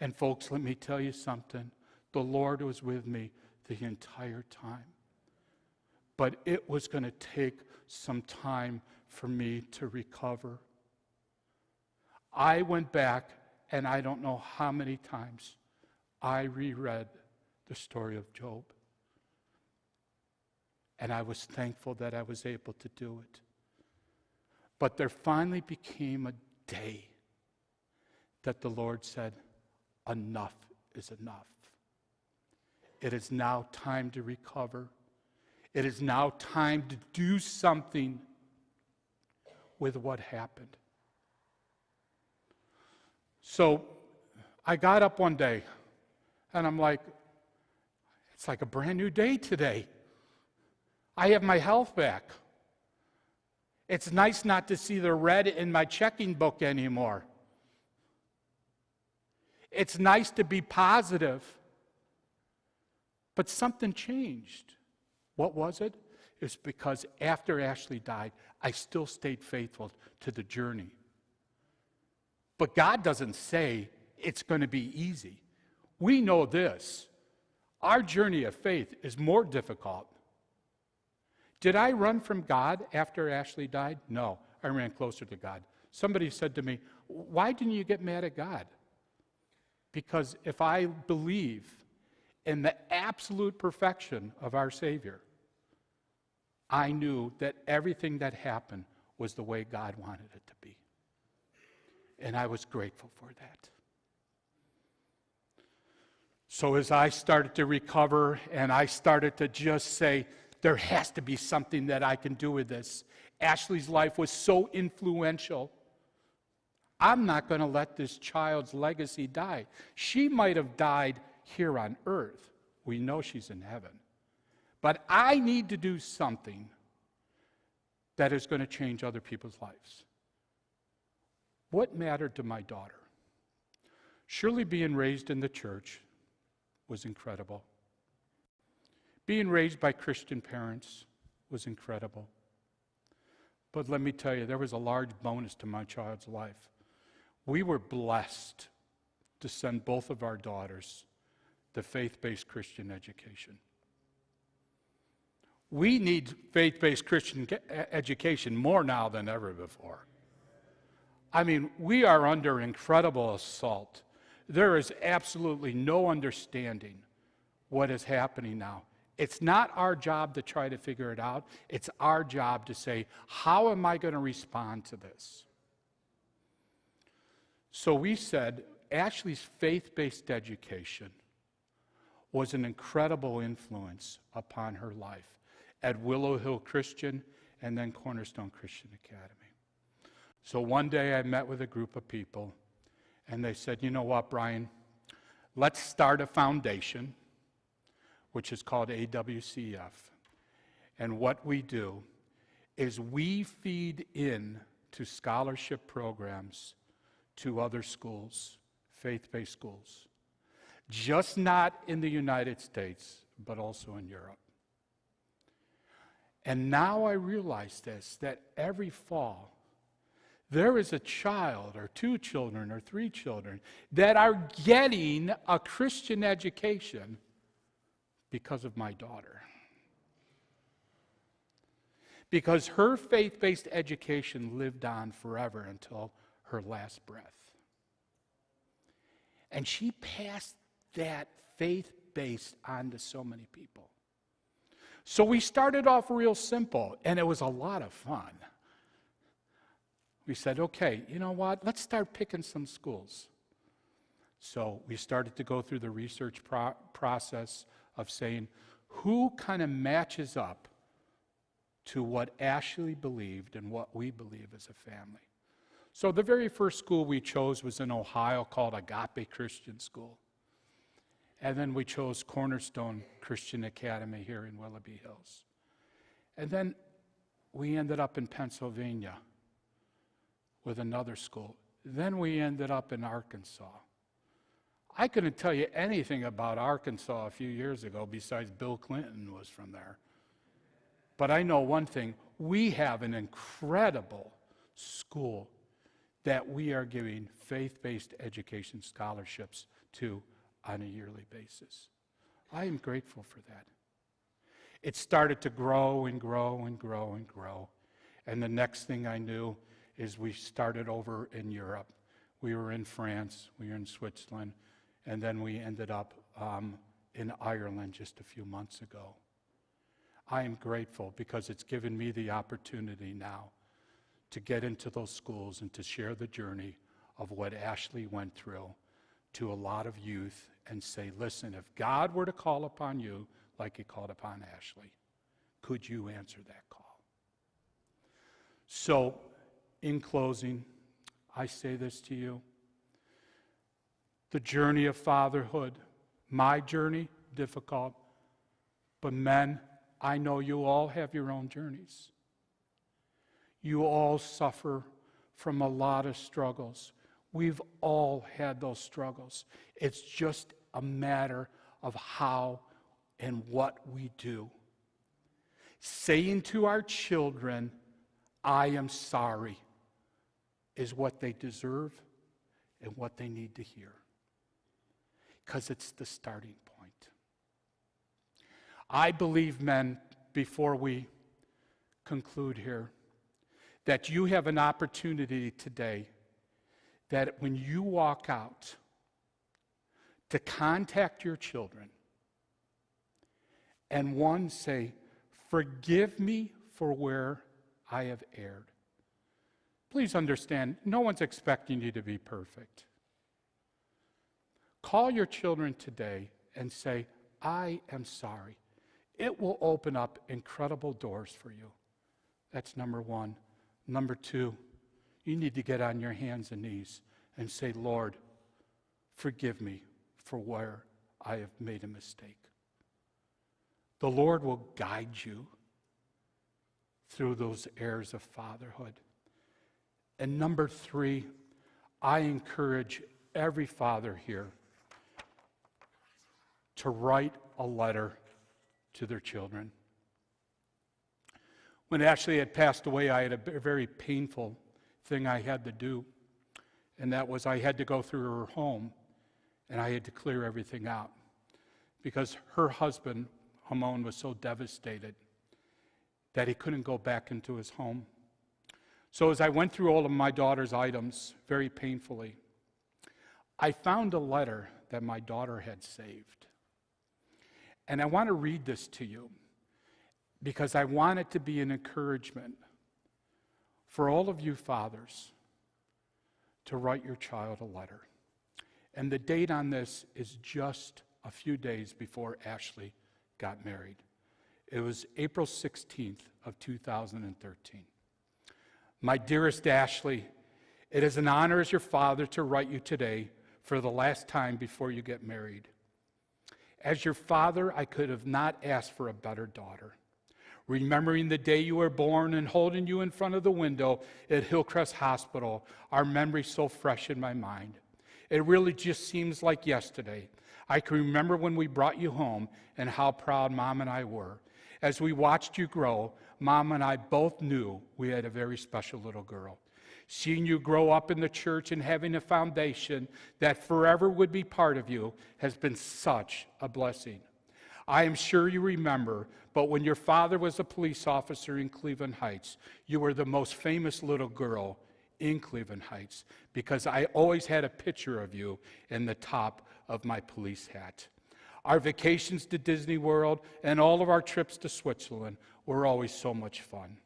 And folks, let me tell you something. The Lord was with me the entire time. But it was going to take some time for me to recover. I went back, and I don't know how many times I reread the story of Job. And I was thankful that I was able to do it. But there finally became a day that the Lord said, enough is enough. It is now time to recover. It is now time to do something with what happened. So I got up one day, and I'm like, it's like a brand new day today. I have my health back. It's nice not to see the red in my checking book anymore. It's nice to be positive. But something changed. What was it? It's because after Ashley died, I still stayed faithful to the journey. But God doesn't say it's going to be easy. We know this. Our journey of faith is more difficult. Did I run from God after Ashley died? No, I ran closer to God. Somebody said to me, why didn't you get mad at God? Because if I believe in the absolute perfection of our Savior, I knew that everything that happened was the way God wanted it to be. And I was grateful for that. So as I started to recover and I started to just say, there has to be something that I can do with this. Ashley's life was so influential. I'm not going to let this child's legacy die. She might have died here on earth. We know she's in heaven. But I need to do something that is going to change other people's lives. What mattered to my daughter? Surely being raised in the church was incredible. Being raised by Christian parents was incredible. But let me tell you, there was a large bonus to my child's life. We were blessed to send both of our daughters to faith-based Christian education. We need faith-based Christian education more now than ever before. I mean, we are under incredible assault. There is absolutely no understanding what is happening now. It's not our job to try to figure it out. It's our job to say, how am I going to respond to this? So we said, Ashley's faith-based education was an incredible influence upon her life at Willow Hill Christian and then Cornerstone Christian Academy. So one day I met with a group of people, and they said, you know what, Brian, let's start a foundation, which is called AWCF. And what we do is we feed in to scholarship programs to other schools, faith-based schools, just not in the United States, but also in Europe. And now I realize this, that every fall, there is a child or two children or three children that are getting a Christian education because of my daughter. Because her faith-based education lived on forever until her last breath. And she passed that faith-based on to so many people. So we started off real simple, and it was a lot of fun. We said, okay, you know what? Let's start picking some schools. So we started to go through the research process of saying, who kind of matches up to what Ashley believed and what we believe as a family. So the very first school we chose was in Ohio called Agape Christian School. And then we chose Cornerstone Christian Academy here in Willoughby Hills. And then we ended up in Pennsylvania with another school. Then we ended up in Arkansas. I couldn't tell you anything about Arkansas a few years ago besides Bill Clinton was from there. But I know one thing, we have an incredible school that we are giving faith-based education scholarships to on a yearly basis. I am grateful for that. It started to grow and grow and grow and grow. And the next thing I knew is we started over in Europe. We were in France, we were in Switzerland, and then we ended up in Ireland just a few months ago. I am grateful because it's given me the opportunity now to get into those schools and to share the journey of what Ashley went through to a lot of youth and say, listen, if God were to call upon you like he called upon Ashley, could you answer that call? So, in closing, I say this to you. The journey of fatherhood, my journey, difficult, but men, I know you all have your own journeys. You all suffer from a lot of struggles. We've all had those struggles. It's just a matter of how and what we do. Saying to our children, I am sorry, is what they deserve and what they need to hear. Because it's the starting point. I believe, men, before we conclude here, that you have an opportunity today that when you walk out, to contact your children and one, say, forgive me for where I have erred. Please understand, no one's expecting you to be perfect. Call your children today and say, I am sorry. It will open up incredible doors for you. That's number one. Number two, you need to get on your hands and knees and say, Lord, forgive me for where I have made a mistake. The Lord will guide you through those airs of fatherhood. And number three, I encourage every father here to write a letter to their children. When Ashley had passed away, I had a very painful thing I had to do, and that was I had to go through her home, and I had to clear everything out because her husband, Hamon, was so devastated that he couldn't go back into his home. So as I went through all of my daughter's items very painfully, I found a letter that my daughter had saved. And I want to read this to you because I want it to be an encouragement for all of you fathers to write your child a letter. And the date on this is just a few days before Ashley got married. It was April 16th of 2013. My dearest Ashley, it is an honor as your father to write you today for the last time before you get married. As your father, I could have not asked for a better daughter. Remembering the day you were born and holding you in front of the window at Hillcrest Hospital, our memory's so fresh in my mind. It really just seems like yesterday. I can remember when we brought you home and how proud Mom and I were. As we watched you grow, Mom and I both knew we had a very special little girl. Seeing you grow up in the church and having a foundation that forever would be part of you has been such a blessing. I am sure you remember, but when your father was a police officer in Cleveland Heights, you were the most famous little girl in Cleveland Heights because I always had a picture of you in the top of my police hat. Our vacations to Disney World and all of our trips to Switzerland were always so much fun.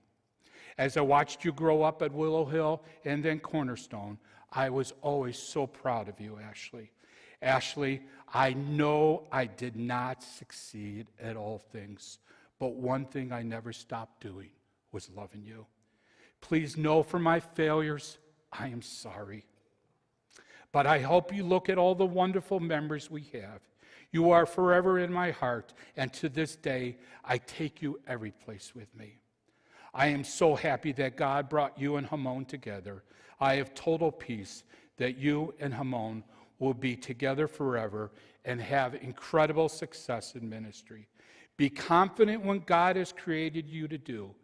As I watched you grow up at Willow Hill and then Cornerstone, I was always so proud of you, Ashley. Ashley, I know I did not succeed at all things, but one thing I never stopped doing was loving you. Please know for my failures, I am sorry. But I hope you look at all the wonderful memories we have. You are forever in my heart, and to this day, I take you every place with me. I am so happy that God brought you and Hamon together. I have total peace that you and Hamon will be together forever and have incredible success in ministry. Be confident when God has created you to do.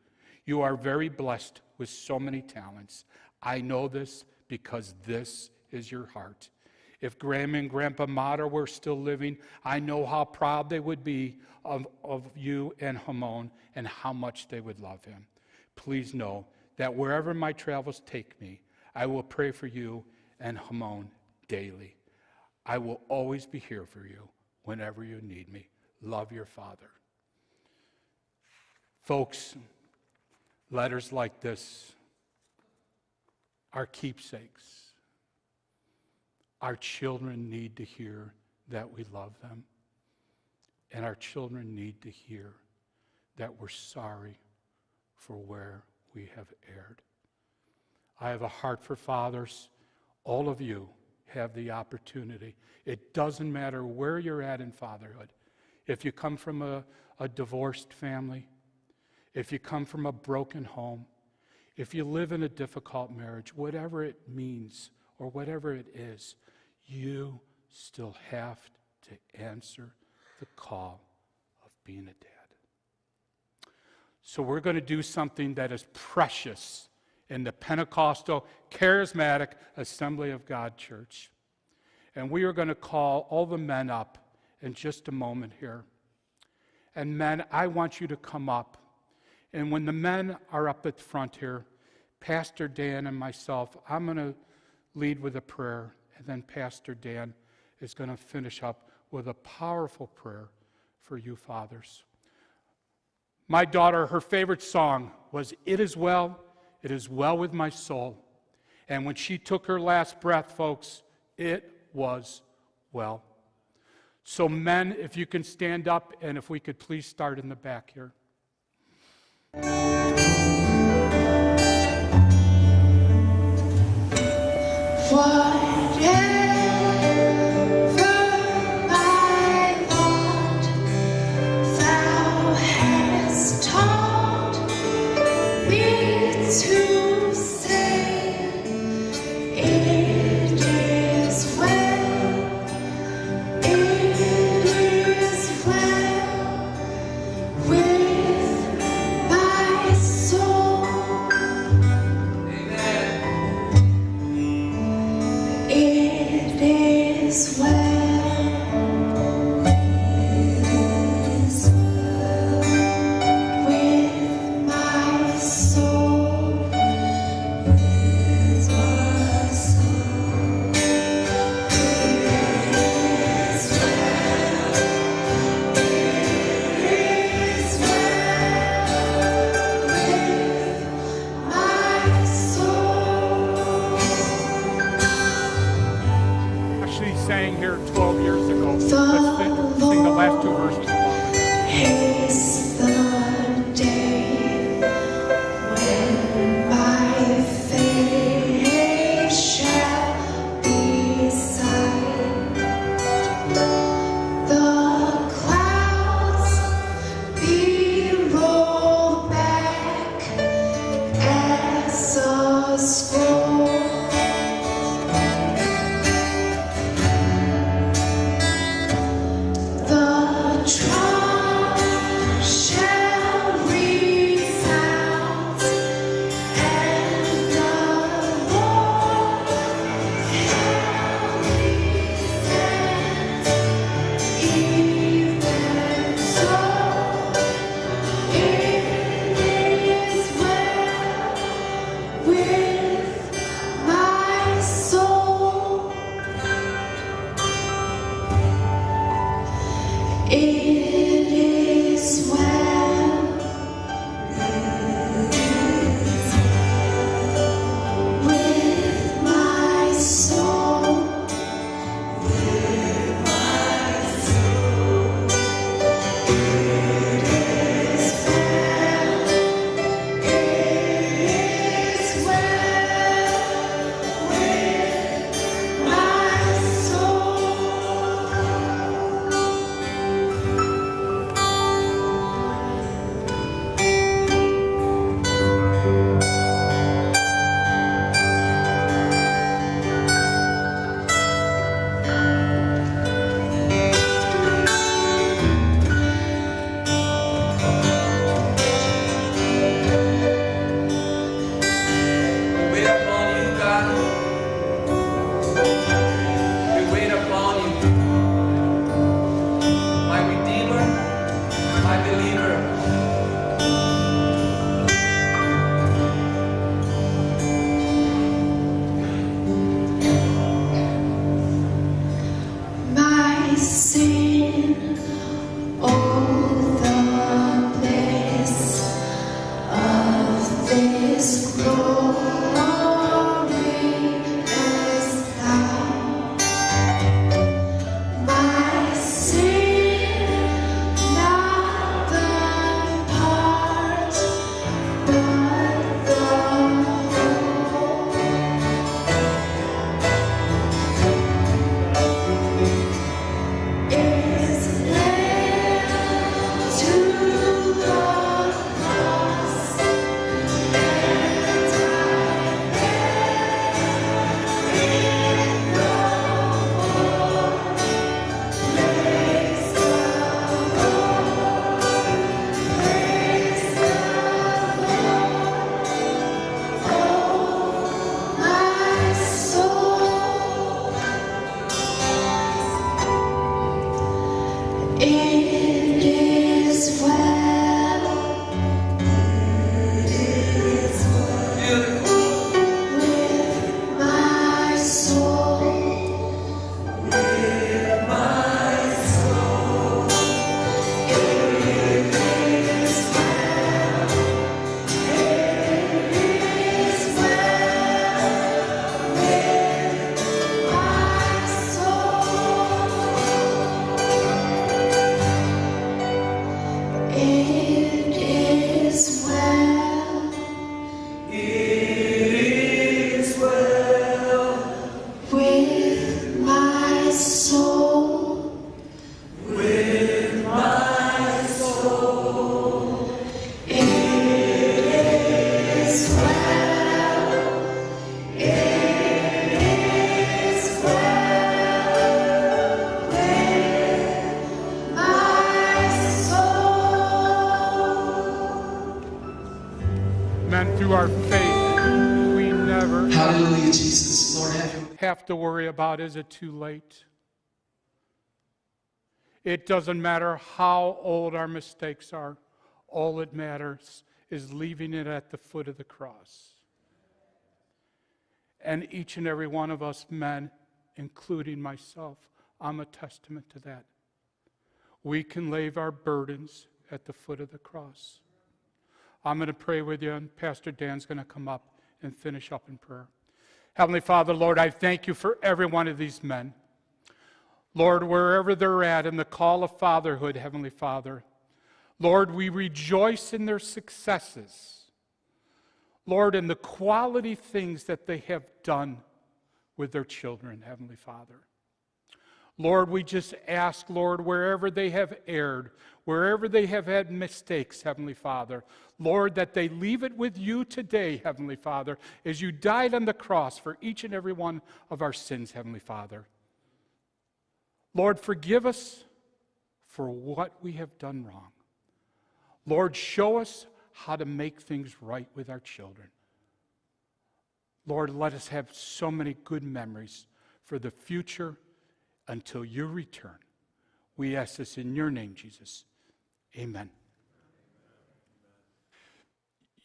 You are very blessed with so many talents. I know this because this is your heart. If Grandma and Grandpa Mater were still living, I know how proud they would be of you and Hamon and how much they would love him. Please know that wherever my travels take me, I will pray for you and Hamon daily. I will always be here for you whenever you need me. Love your father. Folks, letters like this are keepsakes. Our children need to hear that we love them. And our children need to hear that we're sorry for where we have erred. I have a heart for fathers. All of you have the opportunity. It doesn't matter where you're at in fatherhood. If you come from a divorced family, if you come from a broken home, if you live in a difficult marriage, whatever it means or whatever it is, you still have to answer the call of being a dad. So we're going to do something that is precious in the Pentecostal Charismatic Assembly of God Church. And we are going to call all the men up in just a moment here. And men, I want you to come up. And when the men are up at the front here, Pastor Dan and myself, I'm going to lead with a prayer, and then Pastor Dan is going to finish up with a powerful prayer for you fathers. My daughter, her favorite song was It Is Well with My Soul. And when she took her last breath, folks, it was well. So men, if you can stand up, and if we could please start in the back here. To say it Men, through our faith, we never Hallelujah, Jesus. Lord, have to worry about, is it too late? It doesn't matter how old our mistakes are. All that matters is leaving it at the foot of the cross. And each and every one of us men, including myself, I'm a testament to that. We can lay our burdens at the foot of the cross. I'm going to pray with you, and Pastor Dan's going to come up and finish up in prayer. Heavenly Father, Lord, I thank you for every one of these men. Lord, wherever they're at in the call of fatherhood, Heavenly Father, Lord, we rejoice in their successes. Lord, in the quality things that they have done with their children, Heavenly Father. Lord, we just ask, Lord, wherever they have erred, wherever they have had mistakes, Heavenly Father, Lord, that they leave it with you today, Heavenly Father, as you died on the cross for each and every one of our sins, Heavenly Father. Lord, forgive us for what we have done wrong. Lord, show us how to make things right with our children. Lord, let us have so many good memories for the future until you return. We ask this in your name, Jesus. Amen.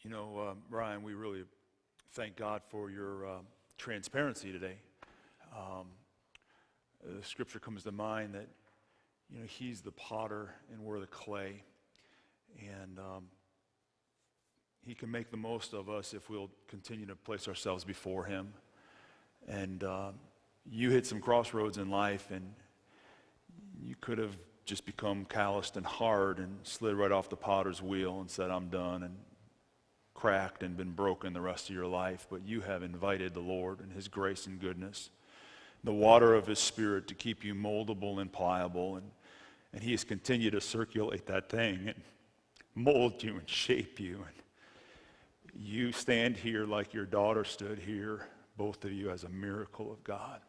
You know, Brian, we really thank God for your transparency today. The scripture comes to mind that, you know, he's the potter and we're the clay. And he can make the most of us if we'll continue to place ourselves before him. And you hit some crossroads in life, and you could have just become calloused and hard and slid right off the potter's wheel and said, I'm done, and cracked and been broken the rest of your life. But you have invited the Lord and his grace and goodness, the water of his Spirit, to keep you moldable and pliable. And he has continued to circulate that thing and mold you and shape you. And you stand here like your daughter stood here, both of you, as a miracle of God.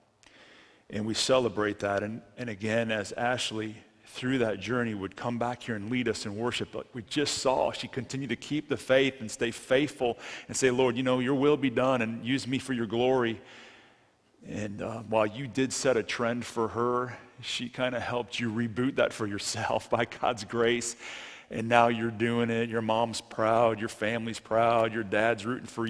And we celebrate that. And again, as Ashley, through that journey, would come back here and lead us in worship, like we just saw, she continued to keep the faith and stay faithful and say, Lord, you know, your will be done and use me for your glory. And while you did set a trend for her, she kind of helped you reboot that for yourself by God's grace. And now you're doing it. Your mom's proud. Your family's proud. Your dad's rooting for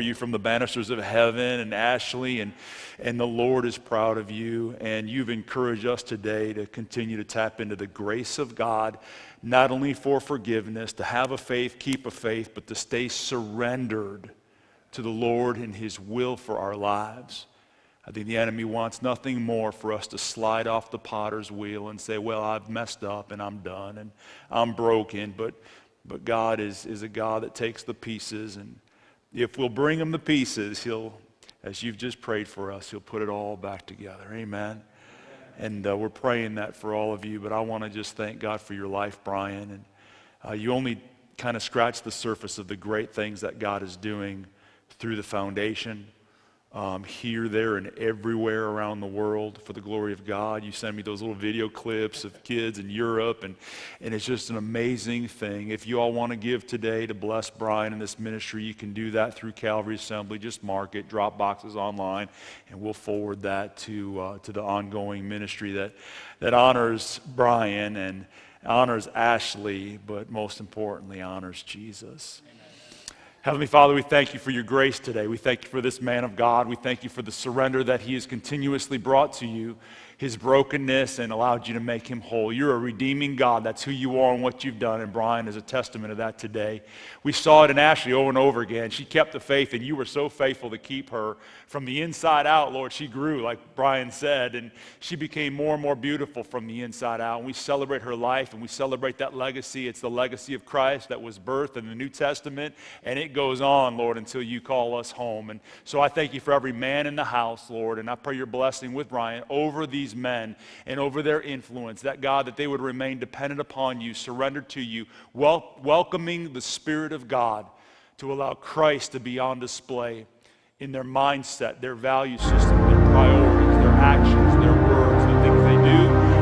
you from the banisters of heaven. And Ashley and the Lord is proud of you. And you've encouraged us today to continue to tap into the grace of God, not only for forgiveness, to have a faith, keep a faith, but to stay surrendered to the Lord and his will for our lives. I think the enemy wants nothing more for us to slide off the potter's wheel and say, well, I've messed up and I'm done and I'm broken. But God is a God that takes the pieces, and if we'll bring him the pieces, he'll, as you've just prayed for us, he'll put it all back together. Amen. And we're praying that for all of you, but I want to just thank God for your life, Brian. And you only kind of scratched the surface of the great things that God is doing through the foundation. Here, there, and everywhere around the world for the glory of God. You send me those little video clips of kids in Europe, and it's just an amazing thing. If you all want to give today to bless Brian and this ministry, you can do that through Calvary Assembly. Just mark it, drop boxes online, and we'll forward that to the ongoing ministry that honors Brian and honors Ashley, but most importantly honors Jesus. Heavenly Father, we thank you for your grace today. We thank you for this man of God. We thank you for the surrender that he has continuously brought to you, his brokenness, and allowed you to make him whole. You're a redeeming God. That's who you are and what you've done, and Brian is a testament of that today. We saw it in Ashley over and over again. She kept the faith, and you were so faithful to keep her from the inside out, Lord. She grew, like Brian said, and she became more and more beautiful from the inside out. And we celebrate her life, and we celebrate that legacy. It's the legacy of Christ that was birthed in the New Testament, and it goes on, Lord, until you call us home. And so I thank you for every man in the house, Lord, and I pray your blessing with Brian over these men and over their influence, that God, that they would remain dependent upon you, surrendered to you, welcoming the Spirit of God to allow Christ to be on display in their mindset, their value system, their priorities, their actions, their words, the things they do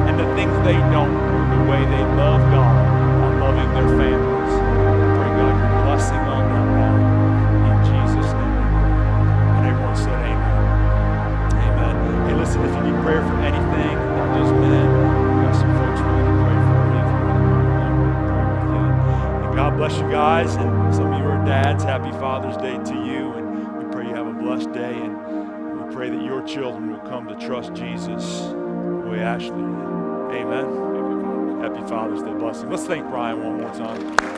and the things they don't, the way they love God and loving their families. I pray, God, your blessing on them now. Bless you guys, and some of you are dads. Happy Father's Day to you, and we pray you have a blessed day, and we pray that your children will come to trust Jesus the way Ashley did. Amen. Happy Father's Day blessing. Let's thank Brian one more time.